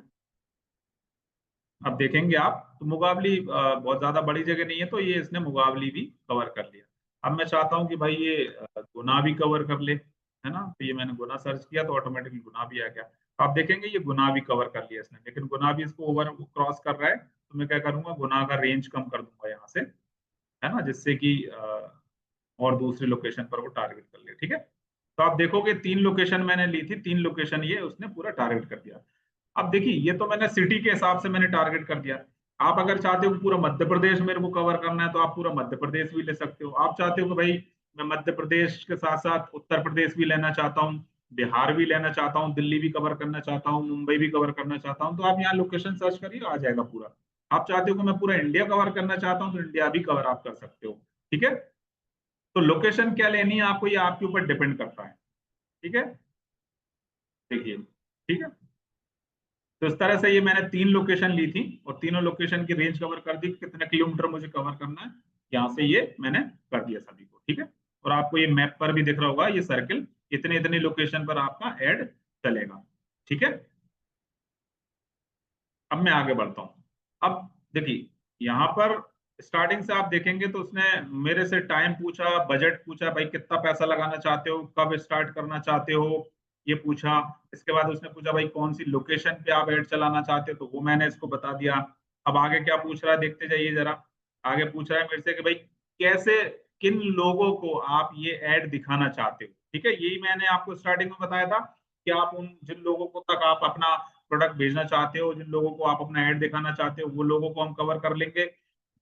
अब देखेंगे आप, तो मुगावली बहुत ज्यादा बड़ी जगह नहीं है, तो ये इसने मुगावली भी कवर कर लिया। अब मैं चाहता हूँ कि भाई ये गुना भी कवर कर ले, है ना। तो ये मैंने गुना सर्च किया तो ऑटोमेटिकली गुना भी आ गया। तो आप देखेंगे ये गुना भी कवर कर लिया इसने, लेकिन गुना भी इसको ओवर क्रॉस कर रहा है, तो मैं क्या करूंगा, गुना का रेंज कम कर दूंगा यहाँ से, है ना, जिससे कि और दूसरी लोकेशन पर वो टारगेट कर ले, ठीक है। तो आप देखोगे 3 लोकेशन मैंने ली थी, 3 लोकेशन ये उसने पूरा टारगेट कर दिया। अब देखिए ये तो मैंने सिटी के हिसाब से मैंने टारगेट कर दिया। आप अगर चाहते हो कि पूरा मध्य प्रदेश मेरे को कवर करना है, तो आप पूरा मध्य प्रदेश भी ले सकते हो। आप चाहते हो कि भाई मैं मध्य प्रदेश के साथ साथ उत्तर प्रदेश भी लेना चाहता हूँ, बिहार भी लेना चाहता हूँ, दिल्ली भी कवर करना चाहता हूँ, मुंबई भी कवर करना चाहता हूँ, तो आप यहाँ लोकेशन सर्च करिए, आ जाएगा पूरा। आप चाहते हो कि मैं पूरा इंडिया कवर करना चाहता हूँ, तो इंडिया भी कवर आप कर सकते हो, ठीक है। तो लोकेशन क्या लेनी है आपको, ये आपके ऊपर डिपेंड करता है, ठीक है। देखिए, ठीक है। तो इस तरह से ये मैंने 3 लोकेशन ली थी, और तीनों लोकेशन की रेंज कवर कर दी, कितने किलोमीटर मुझे कवर करना है। यहाँ से ये मैंने कर दिया सभी को, ठीक है। और आपको ये मैप पर भी दिख रहा होगा, ये सर्किल इतने इतने लोकेशन पर आपका ऐड चलेगा, ठीक है। अब मैं आगे बढ़ता हूँ। अब देखिए यहाँ पर स्टार्टिंग से आप देखेंगे तो उसने मेरे से टाइम पूछा, बजट पूछा, भाई कितना पैसा लगाना चाहते हो, कब स्टार्ट करना चाहते हो, ये पूछा। इसके बाद उसने पूछा भाई कौन सी लोकेशन पे आप ऐड चलाना चाहते हो, तो वो मैंने इसको बता दिया। अब आगे क्या पूछ रहा है देखते जाइए जरा। आगे पूछ रहा है मेरे से कि भाई कैसे, किन लोगों को आप ये ऐड दिखाना चाहते हो, ठीक है। यही मैंने आपको स्टार्टिंग में बताया था कि आप उन जिन लोगों को तक आप अपना प्रोडक्ट भेजना चाहते हो, जिन लोगों को आप अपना ऐड दिखाना चाहते हो, वो लोगों को हम कवर कर लेंगे।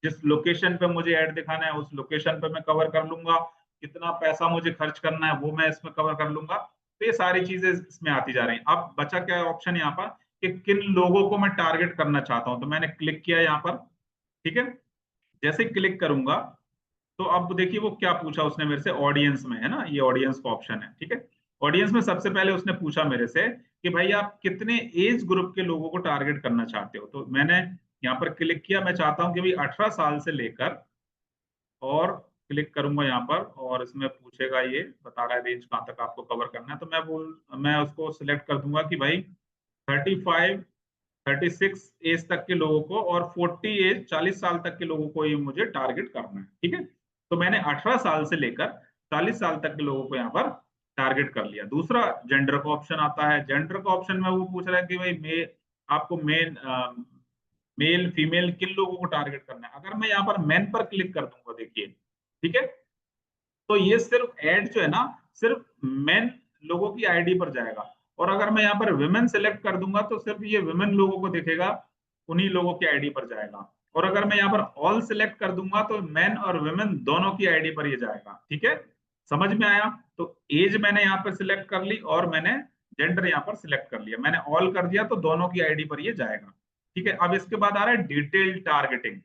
जिस लोकेशन पे मुझे ऐड दिखाना है उस लोकेशन पे मैं कवर कर लूंगा। कितना पैसा मुझे खर्च करना है वो मैं इसमें कवर कर लूंगा। तो ये सारी चीजें इसमें आती जा रही हैं। अब बचा क्या ऑप्शन यहाँ पर कि किन लोगों को मैं टारगेट करना चाहता हूँ, तो मैंने क्लिक किया यहाँ पर, ठीक है। जैसे क्लिक करूंगा तो अब देखिए वो क्या पूछा उसने मेरे से, ऑडियंस में, है ना, ये ऑडियंस का ऑप्शन है, ठीक है। ऑडियंस में सबसे पहले उसने पूछा मेरे से कि भाई आप कितने एज ग्रुप के लोगों को टारगेट करना चाहते हो। तो मैंने यहाँ पर क्लिक किया, मैं चाहता हूँ कि भाई 18 साल से लेकर, और क्लिक करूंगा यहाँ पर, और इसमें पूछेगा, ये बता रहा है रेंज कहाँ तक आपको कवर करना है, तो मैं उसको सिलेक्ट कर दूंगा कि भाई 35 36 एज तक के लोगों को, और 40 एज 40 साल तक के लोगों को ये मुझे टारगेट करना है, ठीक है। तो मैंने 18 साल से लेकर 40 साल तक के लोगों को यहाँ पर टारगेट कर लिया। दूसरा जेंडर का ऑप्शन आता है। जेंडर का ऑप्शन में वो पूछ रहा है कि भाई आपको मेल फीमेल किन लोगों को टारगेट करना है। अगर मैं यहाँ पर मेन पर क्लिक कर दूंगा देखिए, ठीक है, तो ये सिर्फ ऐड जो है ना, सिर्फ मेन लोगों की आईडी पर जाएगा। और अगर मैं यहाँ पर विमेन सेलेक्ट कर दूंगा तो सिर्फ ये विमेन लोगों को दिखेगा, उन्हीं लोगों की आईडी पर जाएगा। और अगर मैं यहाँ पर ऑल सेलेक्ट कर दूंगा तो मेन और विमेन दोनों की आईडी पर ये जाएगा, ठीक है। समझ में आया। तो एज मैंने यहाँ पर सिलेक्ट कर ली, और मैंने जेंडर यहाँ पर सिलेक्ट कर लिया, मैंने ऑल कर दिया, तो दोनों की आईडी पर ये जाएगा, ठीक है। अब इसके बाद आ रहा है डिटेल टारगेटिंग,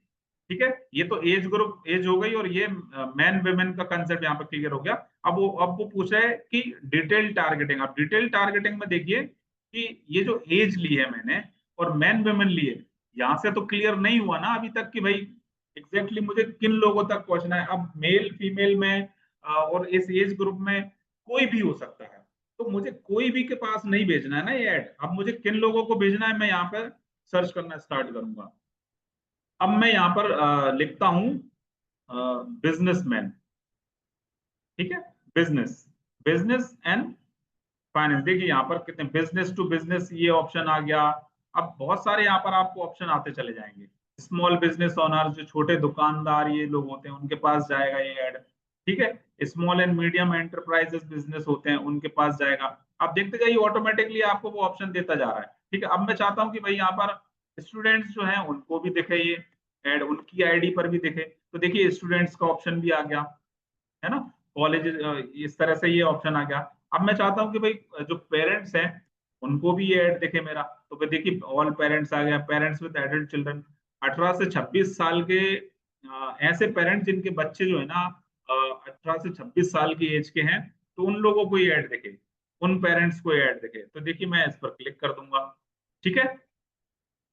ठीक है। ये तो एज ग्रुप एज हो गई, और ये मैन वेमेन का कंसेप्ट यहाँ पर क्लियर हो गया। अब वो पूछ रहा है कि डिटेल टारगेटिंग। अब डिटेल टारगेटिंग में देखिए कि ये जो एज ली है मैंने और मैन वेमेन ली है, यहाँ से तो क्लियर नहीं हुआ ना अभी तक कि भाई एग्जैक्टली मुझे किन लोगों तक पहुंचना है। अब मेल फीमेल में और इस एज ग्रुप में कोई भी हो सकता है, तो मुझे कोई भी के पास नहीं भेजना है ना ये ऐड। अब मुझे किन लोगों को भेजना है, मैं यहाँ पर सर्च करना स्टार्ट करूंगा। अब मैं यहाँ पर लिखता हूं बिजनेसमैन, ठीक है, बिजनेस, बिजनेस एंड फाइनेंस। देखिए यहाँ पर कितने बिजनेस टू बिजनेस ये ऑप्शन आ गया। अब बहुत सारे यहाँ पर आपको ऑप्शन आते चले जाएंगे। स्मॉल बिजनेस ओनर, जो छोटे दुकानदार ये लोग होते हैं, उनके पास जाएगा ये ऐड, ठीक है। Small and medium enterprises business होते हैं, उनके पास जाएगा। आप देखते जाइए ऑटोमेटिकली आपको वो ऑप्शन देता जा रहा है, ठीक है। अब मैं चाहता हूँ कि भाई यहाँ पर स्टूडेंट्स जो हैं उनको भी दिखे ये ऐड, उनकी आईडी पर भी दिखे। तो देखिए स्टूडेंट्स का ऑप्शन भी आ गया, है ना, कॉलेज, इस तरह से ये ऑप्शन आ गया। अब मैं चाहता हूँ कि भाई जो पेरेंट्स हैं उनको भी ये ऐड दिखे मेरा, तो फिर देखिए ऑल पेरेंट्स आ गया, पेरेंट्स विद एडल्ट चिल्ड्रन, 18 से 26 साल के ऐसे पेरेंट्स जिनके बच्चे जो है ना 18 से 26 साल की एज के हैं, तो उन लोगों को ये ऐड दिखे, उन पेरेंट्स को ये ऐड दिखे। तो देखिए मैं इस पर क्लिक कर दूंगा, ठीक है।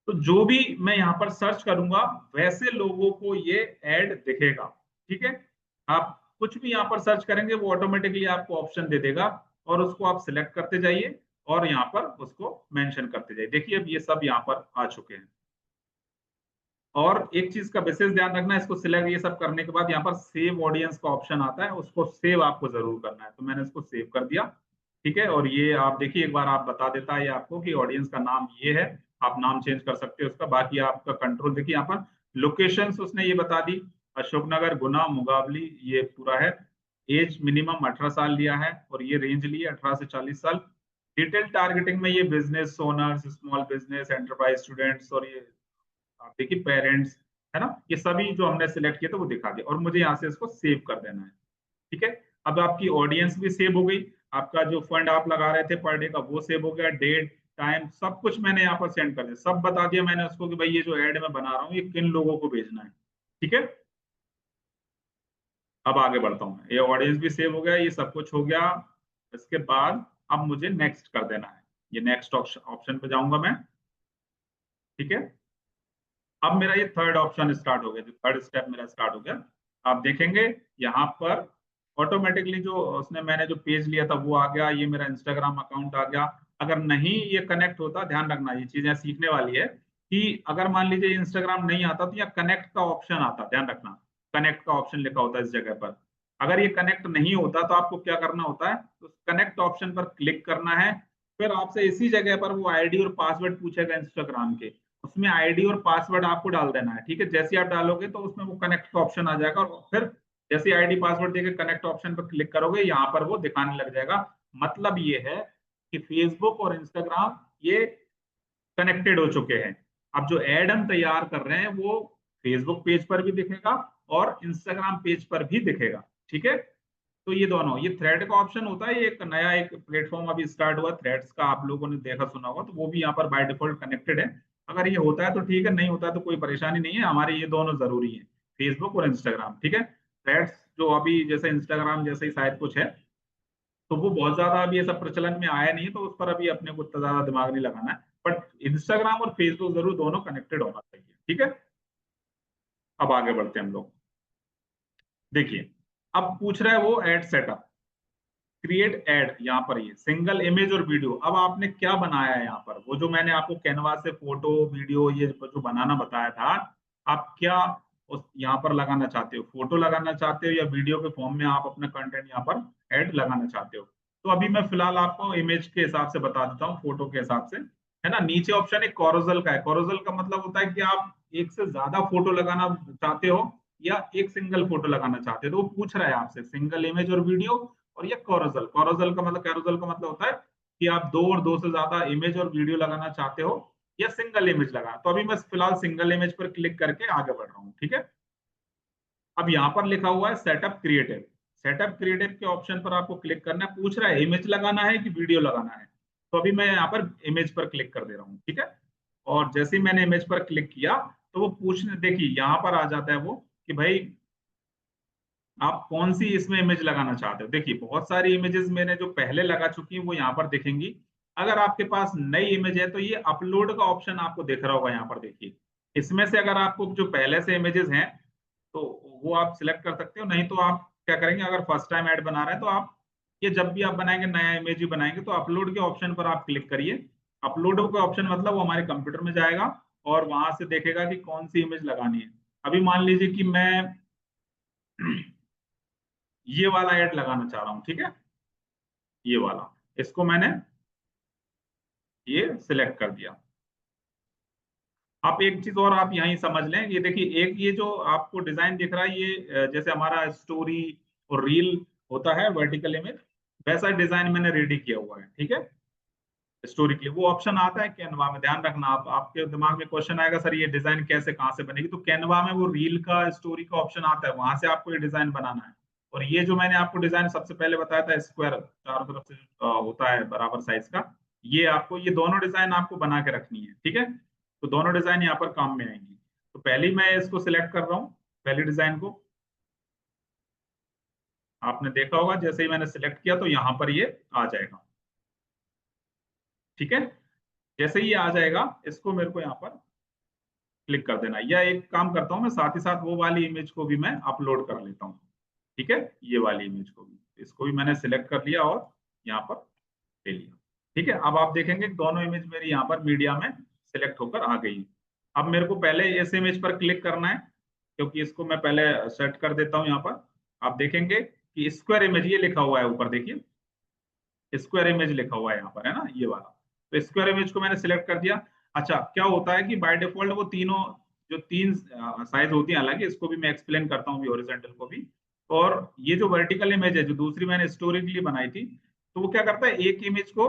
तो जो भी मैं यहाँ पर सर्च करूंगा वैसे लोगों को ये ऐड दिखेगा, ठीक है। आप कुछ भी यहाँ पर सर्च करेंगे वो ऑटोमेटिकली आपको ऑप्शन दे देगा, और उसको आप सिलेक्ट करते जाइए और यहाँ पर उसको मेंशन करते जाइए। देखिए अब ये सब यहाँ पर आ चुके हैं। और एक चीज का विशेष ध्यान रखना, इसको सिलेक्ट ये सब करने के बाद यहाँ पर सेव ऑडियंस का ऑप्शन आता है, उसको सेव आपको जरूर करना है। तो मैंने इसको सेव कर दिया, ठीक है। और ये आप देखिए एक बार आप बता देता है ये आपको कि ऑडियंस का नाम ये है, आप नाम चेंज कर सकते हो उसका। बाकी आपका कंट्रोल देखिए यहाँ पर लोकेशंस उसने ये बता दी, अशोकनगर, गुना, मुगावली, ये पूरा है। एज मिनिमम 18 साल लिया है और ये रेंज ली है 18 से 40 साल। डिटेल टारगेटिंग में ये business owners, small business, enterprise students, और ये आप देखिए पेरेंट्स, है ना, ये सभी जो हमने सिलेक्ट किया था वो दिखा दिया। और मुझे यहाँ से इसको सेव कर देना है, ठीक है। अब आपकी ऑडियंस भी सेव हो गई, आपका जो फंड आप लगा रहे थे पर डे का वो सेव हो गया, डेट टाइम सब कुछ मैंने यहाँ पर सेंड कर दिया, सब बता दिया मैंने उसको कि भाई ये जो ऐड मैं बना रहा हूँ ये किन लोगों को भेजना है, ठीक है। अब आगे बढ़ता हूँ मैं, ये ऑडियंस भी सेव हो गया, ये सब कुछ हो गया। इसके बाद अब मुझे नेक्स्ट कर देना है, ये नेक्स्ट ऑप्शन पे जाऊंगा मैं, ठीक है। अब मेरा ये थर्ड ऑप्शन स्टार्ट हो गया, जो थर्ड स्टेप मेरा स्टार्ट हो गया। आप देखेंगे यहाँ पर ऑटोमेटिकली जो उसने मैंने जो पेज लिया था वो आ गया, ये मेरा इंस्टाग्राम अकाउंट आ गया। अगर नहीं ये कनेक्ट होता, ध्यान रखना ये चीजें सीखने वाली है, कि अगर मान लीजिए इंस्टाग्राम नहीं आता तो यहाँ कनेक्ट का ऑप्शन आता, ध्यान रखना कनेक्ट का ऑप्शन लिखा होता है इस जगह पर। अगर ये कनेक्ट नहीं होता तो आपको क्या करना होता है, तो कनेक्ट ऑप्शन पर क्लिक करना है। फिर आपसे इसी जगह पर वो आईडी और पासवर्ड पूछेगा इंस्टाग्राम के, उसमें आईडी और पासवर्ड आपको डाल देना है, ठीक है। जैसे आप डालोगे तो उसमें वो कनेक्ट का ऑप्शन आ जाएगा, और फिर जैसे आईडी पासवर्ड देके कनेक्ट ऑप्शन पर क्लिक करोगे यहाँ पर वो दिखाने लग जाएगा। मतलब ये है कि फेसबुक और इंस्टाग्राम ये कनेक्टेड हो चुके हैं। अब जो एड हम तैयार कर रहे हैं वो फेसबुक पेज पर भी दिखेगा और इंस्टाग्राम पेज पर भी दिखेगा, ठीक है। तो ये दोनों, ये थ्रेड का ऑप्शन होता है, ये एक नया एक प्लेटफॉर्म अभी स्टार्ट हुआ थ्रेड्स का, आप लोगों ने देखा सुना होगा, तो वो भी यहाँ पर बाय डिफॉल्ट कनेक्टेड है। अगर ये होता है तो ठीक है, नहीं होता है तो कोई परेशानी नहीं है, हमारे ये दोनों जरूरी है, फेसबुक और इंस्टाग्राम, ठीक है। थ्रेड्स जो अभी जैसे इंस्टाग्राम जैसे ही शायद कुछ है, तो वो बहुत ज्यादा अभी ये सब प्रचलन में आया नहीं है, तो उस पर अभी अपने को इतना ज्यादा दिमाग नहीं लगाना है। बट इंस्टाग्राम और फेसबुक जरूर दोनों कनेक्टेड होना चाहिए, ठीक है। अब आगे बढ़ते हैं हम लोग, देखिए अब पूछ रहा है वो एड सेटअप, क्रिएट एड, यहाँ पर ये सिंगल इमेज और वीडियो। अब आपने क्या बनाया है यहाँ पर, वो जो मैंने आपको कैनवा से फोटो वीडियो ये जो बनाना बताया था, आप क्या उस यहाँ पर लगाना चाहते हो, फोटो लगाना चाहते हो या वीडियो के फॉर्म में आप अपना कंटेंट यहाँ पर ऐड लगाना चाहते हो। तो अभी मैं फिलहाल आपको इमेज के हिसाब से बता देता हूँ, फोटो के हिसाब से, है ना। नीचे ऑप्शन एक कोरोजल का है, कोरोजल का मतलब होता है कि आप एक से ज्यादा फोटो लगाना चाहते हो या एक सिंगल फोटो लगाना चाहते हो। तो वो पूछ रहा है आपसे सिंगल इमेज और वीडियो, और ये कोरोजल, कोरोजल का मतलब, कैरोजल का मतलब होता है कि आप दो और दो से ज्यादा इमेज और वीडियो लगाना चाहते हो या सिंगल इमेज लगाना। तो अभी मैं फिलहाल सिंगल इमेज पर क्लिक करके आगे बढ़ रहा हूँ, ठीक है। अब यहाँ पर लिखा हुआ है सेटअप क्रिएटिव, सेटअप क्रिएटिव के ऑप्शन पर आपको क्लिक करना है, पूछ रहा है इमेज लगाना है कि वीडियो लगाना है। तो अभी मैं यहाँ पर इमेज पर क्लिक कर दे रहा हूँ, ठीक है। और जैसे ही मैंने इमेज पर क्लिक किया तो वो पूछने, देखिए यहाँ पर आ जाता है वो कि भाई आप कौन सी इसमें इमेज लगाना चाहते हो। देखिए बहुत सारी इमेजेस मैंने जो पहले लगा चुकी हैं वो यहाँ पर दिखेंगी। अगर आपके पास नई इमेज है तो ये अपलोड का ऑप्शन आपको दिख रहा होगा यहाँ पर, देखिए इसमें से अगर आपको जो पहले से इमेजेस हैं तो वो आप सिलेक्ट कर सकते हो। नहीं तो आप क्या करेंगे, अगर फर्स्ट टाइम ऐड बना रहे हैं तो आप ये जब भी आप बनाएंगे नया इमेज ही बनाएंगे तो अपलोड के ऑप्शन पर आप क्लिक करिए। अपलोड का ऑप्शन मतलब वो हमारे कंप्यूटर में जाएगा और वहां से देखेगा कि कौन सी इमेज लगानी है। अभी मान लीजिए कि मैं ये वाला ऐड लगाना चाह रहा हूँ, ठीक है, ये वाला, इसको मैंने ये सिलेक्ट कर दिया। आप एक चीज और आप यहीं समझ लें, ये देखिए एक ये जो आपको डिजाइन दिख रहा है ये जैसे हमारा स्टोरी और रील होता है वर्टिकल इमेज, वैसा डिजाइन मैंने रेडी किया हुआ है, ठीक है। स्टोरी के लिए वो ऑप्शन आता है कैनवा में, ध्यान रखना आप, आपके दिमाग में क्वेश्चन आएगा सर ये डिजाइन कैसे कहाँ से बनेगी, तो कैनवा में वो रील का स्टोरी का ऑप्शन आता है, वहां से आपको ये डिजाइन बनाना है। और ये जो मैंने आपको डिजाइन सबसे पहले बताया था स्क्वायर चारों तरफ से होता है बराबर साइज का, ये दोनों डिजाइन आपको बना के रखनी है, ठीक है। तो दोनों डिजाइन यहाँ पर काम में आएंगी। तो पहली मैं इसको सिलेक्ट कर रहा हूँ, पहली डिजाइन को। आपने देखा होगा जैसे ही मैंने सिलेक्ट किया तो यहाँ पर ये आ जाएगा, ठीक है। जैसे ही ये आ जाएगा इसको मेरे को यहाँ पर क्लिक कर देना, या एक काम करता हूँ मैं साथ ही साथ वो वाली इमेज को भी मैं अपलोड कर लेता हूँ, ठीक है। ये वाली इमेज को भी, इसको भी मैंने सिलेक्ट कर लिया और यहाँ पर ले लिया, ठीक है। अब आप देखेंगे दोनों इमेज मेरी यहाँ पर मीडिया में सिलेक्ट होकर आ गई। अब मेरे को पहले इस इमेज पर क्लिक करना है, क्योंकि इसको मैं पहले सेट कर देता हूँ यहाँ पर। आप देखेंगे कि स्क्वायर इमेज ये लिखा हुआ है ऊपर, देखिए स्क्वायर इमेज लिखा हुआ है यहाँ पर, है ना, ये वाला। तो स्क्वायर इमेज को मैंने सिलेक्ट कर दिया। अच्छा, क्या होता है कि बाय डिफॉल्ट वो तीनों जो तीन साइज होती है, हालांकि इसको भी मैं एक्सप्लेन करता हूँ हॉरिजॉन्टल को भी। और ये जो वर्टिकल इमेज है जो दूसरी मैंने स्टोरी के लिए बनाई थी, तो वो क्या करता है एक इमेज को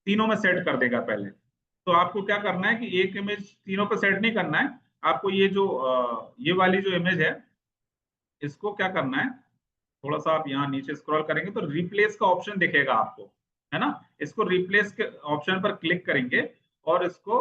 तीनों में सेट कर देगा पहले। तो आपको क्या करना है कि एक इमेज तीनों पे सेट नहीं करना है आपको। ये जो ये वाली जो इमेज है इसको क्या करना है, थोड़ा सा आप यहाँ नीचे स्क्रॉल करेंगे तो रिप्लेस का ऑप्शन दिखेगा आपको, है ना। इसको रिप्लेस के ऑप्शन पर क्लिक करेंगे और इसको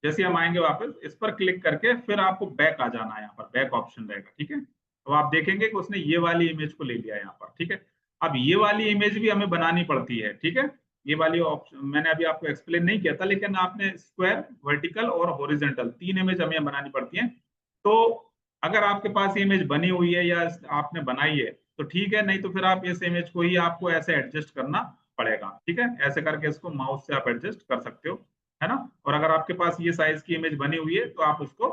जैसे हम आएंगे वापस इस पर क्लिक करके फिर आपको बैक आ जाना है, यहाँ पर बैक ऑप्शन रहेगा, ठीक है। तो आप देखेंगे कि उसने ये वाली इमेज को ले लिया यहाँ पर, ठीक है। अब ये वाली इमेज भी हमें बनानी पड़ती है, ठीक है। ये वाली ऑप्शन मैंने अभी आपको एक्सप्लेन नहीं किया था, लेकिन आपने स्क्वायर, वर्टिकल और हॉरिजॉन्टल तीन इमेज हमें बनानी पड़ती है। तो अगर आपके पास इमेज बनी हुई है या आपने बनाई है तो ठीक है, नहीं तो फिर आप इस इमेज को ही आपको ऐसे एडजस्ट करना पड़ेगा, ठीक है। ऐसे करके इसको माउस से आप एडजस्ट कर सकते हो, है ना। और अगर आपके पास ये साइज की इमेज बनी हुई है तो आप उसको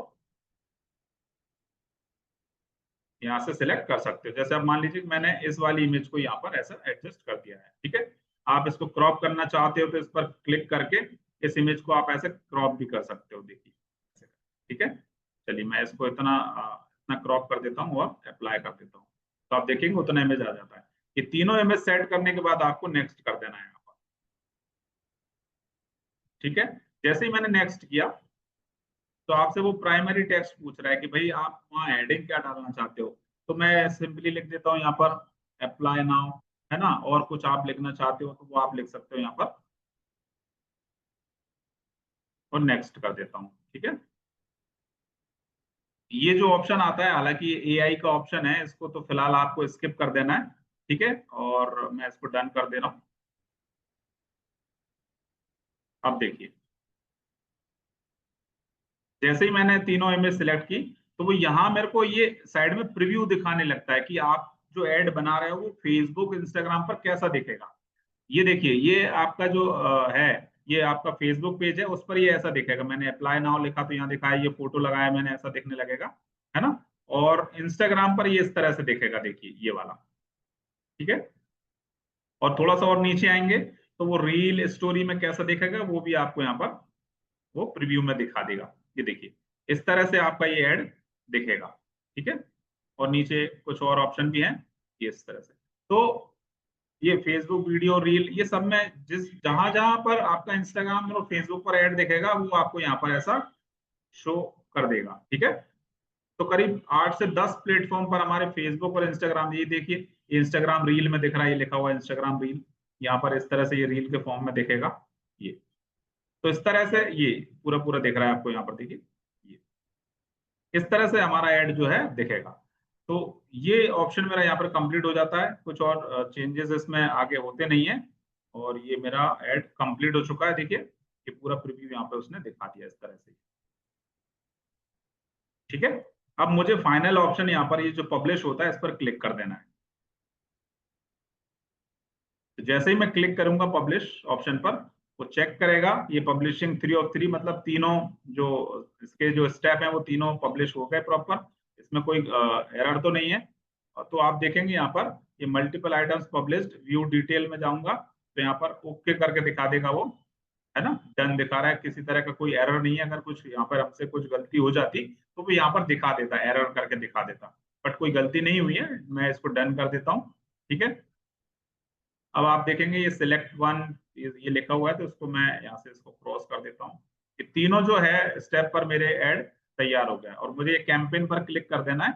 यहाँ से सिलेक्ट कर सकते हो। जैसे अब मान लीजिए मैंने इस वाली इमेज को यहाँ पर ऐसा एडजस्ट कर दिया है, ठीक है। आप इसको क्रॉप करना चाहते हो तो इस पर क्लिक करके इस इमेज को आप ऐसे क्रॉप भी कर सकते हो, देखिए, ठीक है। चलिए मैं इसको इतना क्रॉप कर देता हूँ और अप्लाई कर देता हूँ, तो आप देखेंगे उतना इमेज आ जाता है। ये तीनों इमेज सेट करने के बाद आपको नेक्स्ट कर देना है यहाँ पर, ठीक है। जैसे ही मैंने नेक्स्ट किया तो आपसे वो प्राइमरी टेक्स्ट पूछ रहा है कि भाई आप वहाँ हेडिंग क्या डालना चाहते हो। तो मैं सिंपली लिख देता हूँ यहाँ पर अप्लाई नाउ, है ना। और कुछ आप लिखना चाहते हो तो वो आप लिख सकते हो यहाँ पर, और नेक्स्ट कर देता हूँ, ठीक है। ये जो ऑप्शन आता है, हालांकि ये एआई का ऑप्शन है, इसको तो फिलहाल आपको स्किप कर देना है, ठीक है। और मैं इसको डन कर दे रहा हूँ। अब देखिए जैसे ही मैंने तीनों इमेज सिलेक्ट की तो वो यहाँ मेरे को ये साइड में प्रीव्यू दिखाने लगता है कि आप जो एड बना रहे हो वो फेसबुक इंस्टाग्राम पर कैसा दिखेगा। ये देखिए ये आपका जो है, ये आपका फेसबुक पेज है, उस पर ये ऐसा दिखेगा। मैंने अप्लाई नाउ लिखा तो यहाँ दिखा है, ये फोटो लगाया मैंने, ऐसा दिखने लगेगा, है ना। और इंस्टाग्राम पर ये इस तरह से दिखेगा, देखिए ये वाला, ठीक है। और थोड़ा सा और नीचे आएंगे तो वो रील स्टोरी में कैसा दिखेगा वो भी आपको यहाँ पर वो प्रीव्यू में दिखा देगा। ये देखिए इस तरह से आपका ये ऐड दिखेगा, ठीक है। और नीचे कुछ और ऑप्शन भी हैं, ये इस तरह से। तो ये फेसबुक वीडियो रील ये सब में जिस जहां जहां पर आपका इंस्टाग्राम और फेसबुक पर ऐड दिखेगा वो आपको यहाँ पर ऐसा शो कर देगा, ठीक है। तो करीब 8 से 10 प्लेटफॉर्म पर हमारे फेसबुक और इंस्टाग्राम, ये देखिए इंस्टाग्राम रील में दिख रहा है, ये लिखा हुआ है इंस्टाग्राम रील, यहाँ पर इस तरह से ये रील के फॉर्म में दिखेगा ये। तो इस तरह से ये पूरा पूरा दिख रहा है आपको यहाँ पर, देखिए ये इस तरह से हमारा ऐड जो है दिखेगा। तो ये ऑप्शन मेरा यहाँ पर कंप्लीट हो जाता है, कुछ और चेंजेस इसमें आगे होते नहीं है। और ये मेरा ऐड कंप्लीट हो चुका है, देखिए ये पूरा प्रीव्यू यहाँ पे उसने दिखा दिया इस तरह से, ठीक है। अब मुझे फाइनल ऑप्शन यहाँ पर ये जो पब्लिश होता है इस पर क्लिक कर देना है। तो जैसे ही मैं क्लिक करूंगा पब्लिश ऑप्शन पर, वो चेक करेगा ये पब्लिशिंग 3 of 3, मतलब तीनों जो इसके जो स्टेप है वो तीनों पब्लिश हो गए प्रॉपर, इसमें कोई एरर तो नहीं है। तो आप देखेंगे यहाँ पर ये multiple items published, view detail में जाऊंगा तो यहाँ पर ओके करके दिखा देगा वो, है ना, डन दिखा रहा है, किसी तरह का कोई एरर नहीं है। अगर कुछ यहाँ पर हमसे कुछ गलती हो जाती तो वो यहाँ पर दिखा देता, एरर करके दिखा देता, बट कोई गलती नहीं हुई है। मैं इसको डन कर देता हूँ, ठीक है। अब आप देखेंगे ये सिलेक्ट वन ये लिखा हुआ है, तो इसको मैं यहाँ से इसको क्रॉस कर देता हूँ। ये तीनों जो है स्टेप पर मेरे ऐड तैयार हो गया और मुझे कैंपेन पर क्लिक कर देना है।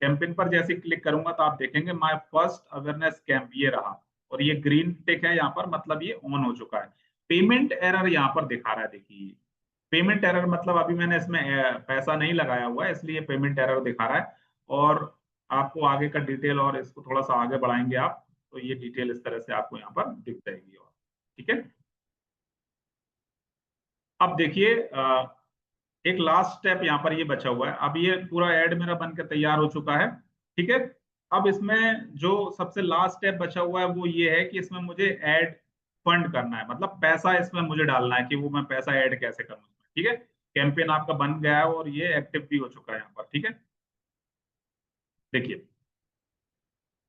कैंपेन पर जैसे क्लिक करूंगा तो आप देखेंगे माय फर्स्ट अवेयरनेस कैंप ये रहा, और ये ग्रीन टिक है यहाँ पर, मतलब ये ऑन हो चुका है। पेमेंट एरर यहाँ पर दिखा रहा है, देखिए पेमेंट एरर मतलब अभी मैंने इसमें पैसा नहीं लगाया हुआ है, इसलिए पेमेंट एरर दिखा रहा है। और आपको आगे का डिटेल, और इसको थोड़ा सा आगे बढ़ाएंगे आप तो ये डिटेल इस तरह से आपको यहाँ पर दिख जाएगी। और ठीक है, अब देखिए एक लास्ट स्टेप यहाँ पर ये बचा हुआ है। अब ये पूरा ऐड मेरा बन के तैयार हो चुका है, ठीक है। अब इसमें जो सबसे लास्ट स्टेप बचा हुआ है वो ये है कि इसमें मुझे ऐड फंड करना है, मतलब पैसा इसमें मुझे डालना है कि वो मैं पैसा ऐड कैसे करूँ, ठीक है। कैंपेन आपका बन गया है और ये एक्टिव भी हो चुका है यहाँ पर, ठीक है। देखिए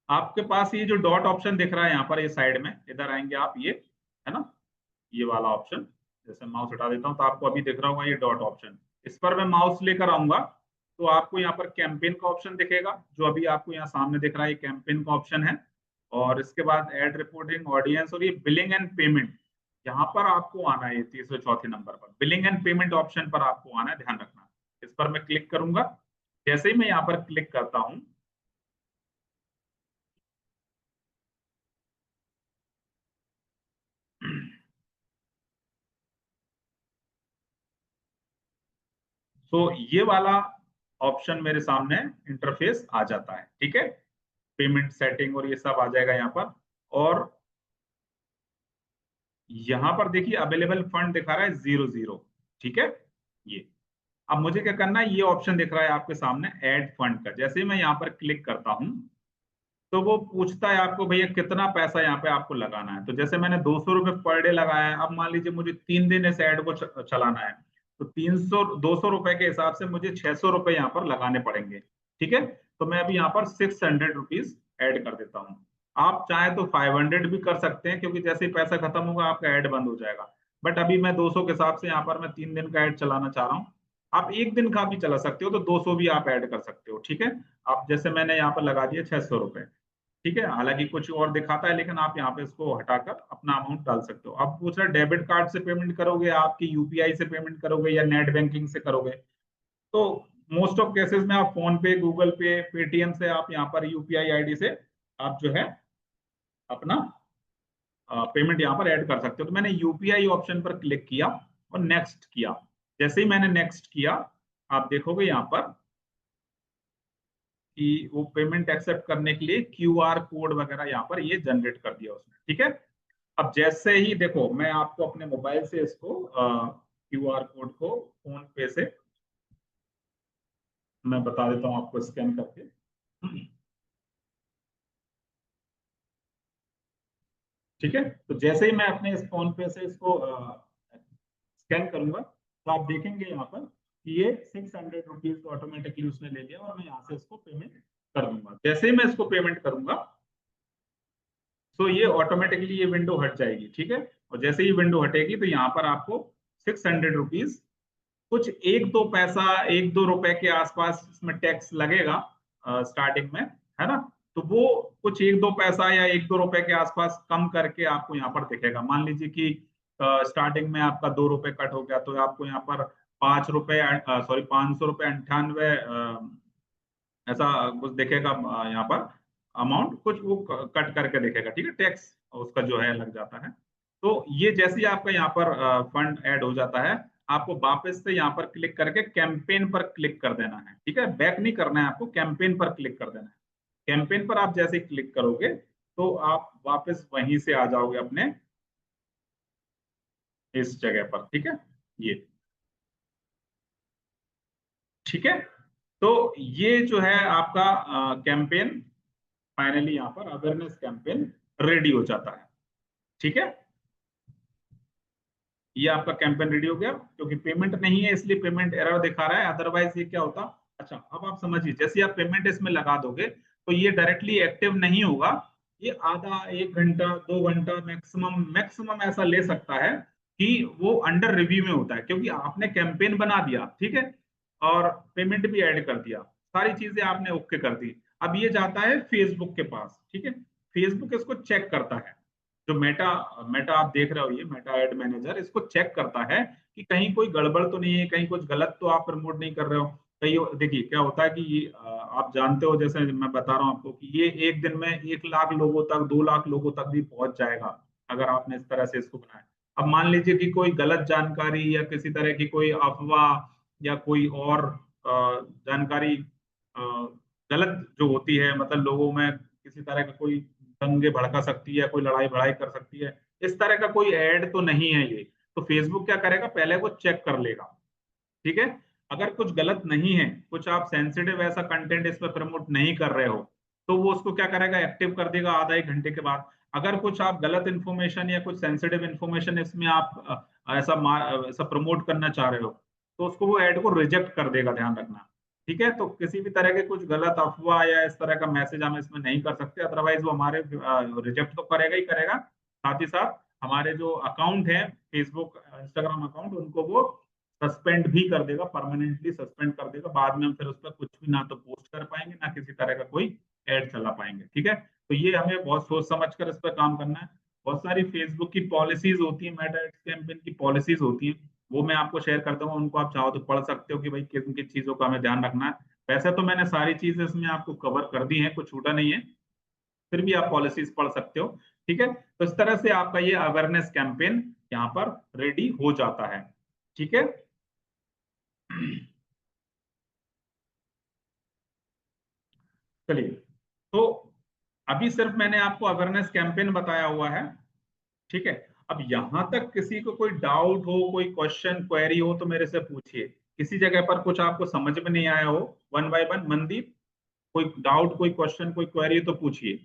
आपके पास ये जो डॉट ऑप्शन दिख रहा है यहाँ पर, ये साइड में इधर आएंगे आप, ये है ना, ये वाला ऑप्शन, जैसे माउस हटा देता हूँ तो आपको अभी दिख रहा होगा ये डॉट ऑप्शन। इस पर मैं माउस लेकर आऊंगा तो आपको यहाँ पर कैंपेन का ऑप्शन दिखेगा, जो अभी आपको यहाँ सामने दिख रहा है, ये कैंपेन का ऑप्शन है। और इसके बाद एड रिपोर्टिंग, ऑडियंस, और ये बिलिंग एंड पेमेंट, यहाँ पर आपको आना है, ये तीसरे चौथे नंबर पर बिलिंग एंड पेमेंट ऑप्शन पर आपको आना है, ध्यान रखना। इस पर मैं क्लिक करूंगा, जैसे ही मैं यहाँ पर क्लिक करता हूँ तो ये वाला ऑप्शन मेरे सामने इंटरफेस आ जाता है, ठीक है। पेमेंट सेटिंग और ये सब आ जाएगा यहाँ पर। और यहाँ पर देखिए अवेलेबल फंड दिखा रहा है 00, ठीक है। ये अब मुझे क्या करना है, ये ऑप्शन दिख रहा है आपके सामने ऐड फंड का, जैसे ही मैं यहाँ पर क्लिक करता हूँ तो वो पूछता है आपको भैया कितना पैसा यहाँ पे आपको लगाना है। तो जैसे मैंने 200 रुपये पर डे लगाया है, अब मान लीजिए मुझे 3 दिन इस ऐड को चलाना है, तो 200 रुपए के हिसाब से मुझे 600 रुपये यहाँ पर लगाने पड़ेंगे, ठीक है। तो मैं अभी यहाँ पर 600 रुपीज ऐड कर देता हूँ। आप चाहे तो 500 भी कर सकते हैं, क्योंकि जैसे ही पैसा खत्म होगा आपका ऐड बंद हो जाएगा। बट अभी मैं 200 के हिसाब से यहाँ पर मैं 3 दिन का ऐड चलाना चाह रहा हूँ। आप 1 दिन का भी चला सकते हो तो 200 भी आप ऐड कर सकते हो, ठीक है। अब जैसे मैंने यहाँ पर लगा दिए 600 रुपये, ठीक है। हालांकि कुछ और दिखाता है, लेकिन आप यहाँ पे इसको हटाकर अपना अमाउंट डाल सकते हो। अब पूछ रहा है डेबिट कार्ड से पेमेंट करोगे, आपकी यूपीआई से पेमेंट करोगे, या नेट बैंकिंग से करोगे। तो मोस्ट ऑफ केसेस में आप फोन पे, गूगल पे, पेटीएम से आप यहाँ पर यूपीआई आईडी से आप जो है अपना पेमेंट यहाँ पर ऐड कर सकते हो। तो मैंने यूपीआई ऑप्शन पर क्लिक किया और नेक्स्ट किया। जैसे ही मैंने नेक्स्ट किया, आप देखोगे यहाँ पर कि वो पेमेंट एक्सेप्ट करने के लिए क्यूआर कोड वगैरह यहाँ पर ये जनरेट कर दिया उसने, ठीक है। अब जैसे ही देखो मैं आपको अपने मोबाइल से इसको क्यूआर कोड को फोन पे से मैं बता देता हूँ आपको स्कैन करके। ठीक है, तो जैसे ही मैं अपने इस फोन पे से इसको स्कैन करूंगा तो आप देखेंगे यहाँ पर कि ये 600 रुपीज ऑटोमेटिकली उसने ले लिया, और मैं यहाँ से इसको पेमेंट कर दूंगा। जैसे ही मैं इसको पेमेंट करूंगा तो ये ऑटोमेटिकली ये विंडो हट जाएगी, ठीक है। और जैसे ही विंडो हटेगी तो यहाँ पर आपको 600 रुपीज, कुछ एक दो पैसा, 1-2 रुपए के आसपास इसमें टैक्स लगेगा स्टार्टिंग में, है ना। तो वो कुछ 1-2 पैसा या 1-2 रुपए के आसपास कम करके आपको यहाँ पर दिखेगा। मान लीजिए कि स्टार्टिंग में आपका 2 रुपए कट हो गया, तो आपको यहाँ पर 5 रुपए, सॉरी 500 रुपए 98 ऐसा कुछ दिखेगा यहाँ पर अमाउंट, कुछ वो कट करके दिखेगा, ठीक है। टैक्स उसका जो है लग जाता है। तो ये जैसे ही आपका यहाँ पर फंड ऐड हो जाता है, आपको वापस से यहाँ पर क्लिक करके कैंपेन पर क्लिक कर देना है, ठीक है। बैक नहीं करना है आपको, कैंपेन पर क्लिक कर देना है। कैंपेन पर आप जैसे क्लिक करोगे तो आप वापस वहीं से आ जाओगे अपने इस जगह पर, ठीक है। ये ठीक है, तो ये जो है आपका कैंपेन फाइनली यहाँ पर अवेयरनेस कैंपेन रेडी हो जाता है, ठीक है। ये आपका कैंपेन रेडी हो गया, क्योंकि पेमेंट नहीं है इसलिए पेमेंट एरर दिखा रहा है, अदरवाइज ये क्या होता। अच्छा अब आप समझिए, जैसे आप पेमेंट इसमें लगा दोगे तो ये डायरेक्टली एक्टिव नहीं होगा। ये आधा 1 घंटा 2 घंटा मैक्सिमम मैक्सिमम ऐसा ले सकता है कि वो अंडर रिव्यू में होता है, क्योंकि आपने कैंपेन बना दिया, ठीक है, और पेमेंट भी ऐड कर दिया, सारी चीजें आपने ओके कर दी। अब ये जाता है फेसबुक के पास, ठीक है। फेसबुक इसको चेक करता है, जो मेटा मेटा आप देख रहे हो, ये मेटा एड मैनेजर इसको चेक करता है कि कहीं कोई गड़बड़ तो नहीं है, कहीं कुछ गलत तो आप प्रमोट नहीं कर रहे हो। कहीं देखिए क्या होता है कि ये आप जानते हो, जैसे मैं बता रहा हूँ आपको कि ये एक दिन में 1 लाख लोगों तक, 2 लाख लोगों तक भी पहुंच जाएगा अगर आपने इस तरह से इसको बनाया। अब मान लीजिए कि कोई गलत जानकारी या किसी तरह की कोई अफवाह या कोई और जानकारी गलत जो होती है, मतलब लोगों में किसी तरह का कोई दंगे भड़का सकती है, कोई लड़ाई भड़ाई कर सकती है, इस तरह का कोई ऐड तो नहीं है ये। तो फेसबुक क्या करेगा, पहले वो चेक कर लेगा, ठीक है। अगर कुछ गलत नहीं है, कुछ आप सेंसिटिव ऐसा कंटेंट इस पर प्रमोट नहीं कर रहे हो, तो वो उसको क्या करेगा, एक्टिव कर देगा आधा 1 घंटे के बाद। अगर कुछ आप गलत इन्फॉर्मेशन या कुछ सेंसिटिव इन्फॉर्मेशन इसमें आप ऐसा प्रमोट करना चाह रहे हो, तो उसको वो ऐड को रिजेक्ट कर देगा, ध्यान रखना, ठीक है। तो किसी भी तरह के कुछ गलत अफवाह या इस तरह का मैसेज हम इसमें नहीं कर सकते, अदरवाइज वो हमारे रिजेक्ट तो करेगा ही करेगा, साथ ही साथ हमारे जो अकाउंट है, फेसबुक इंस्टाग्राम अकाउंट, उनको वो सस्पेंड भी कर देगा, परमानेंटली सस्पेंड कर देगा। बाद में हम फिर उस पर कुछ भी ना तो पोस्ट कर पाएंगे, ना किसी तरह का कोई ऐड चला पाएंगे, ठीक है। तो ये हमें बहुत सोच समझ कर इस पर काम करना है। बहुत सारी फेसबुक की पॉलिसीज होती है, मेटा कैंपेन की पॉलिसीज होती है, वो मैं आपको शेयर करता हूँ, उनको आप चाहो तो पढ़ सकते हो कि भाई किन किन चीजों का हमें ध्यान रखना है। वैसे तो मैंने सारी चीजें इसमें आपको कवर कर दी है, कुछ छूटा नहीं है, फिर भी आप पॉलिसीज पढ़ सकते हो, ठीक है। तो इस तरह से आपका ये अवेयरनेस कैंपेन यहाँ पर रेडी हो जाता है, ठीक है। चलिए, तो अभी सिर्फ मैंने आपको अवेयरनेस कैंपेन बताया हुआ है, ठीक है। अब यहां तक किसी को कोई डाउट हो, कोई क्वेश्चन क्वेरी हो तो मेरे से पूछिए। किसी जगह पर कुछ आपको समझ में नहीं आया हो, वन बाय वन, मनदीप, कोई डाउट, कोई क्वेश्चन, कोई क्वेरी तो पूछिए।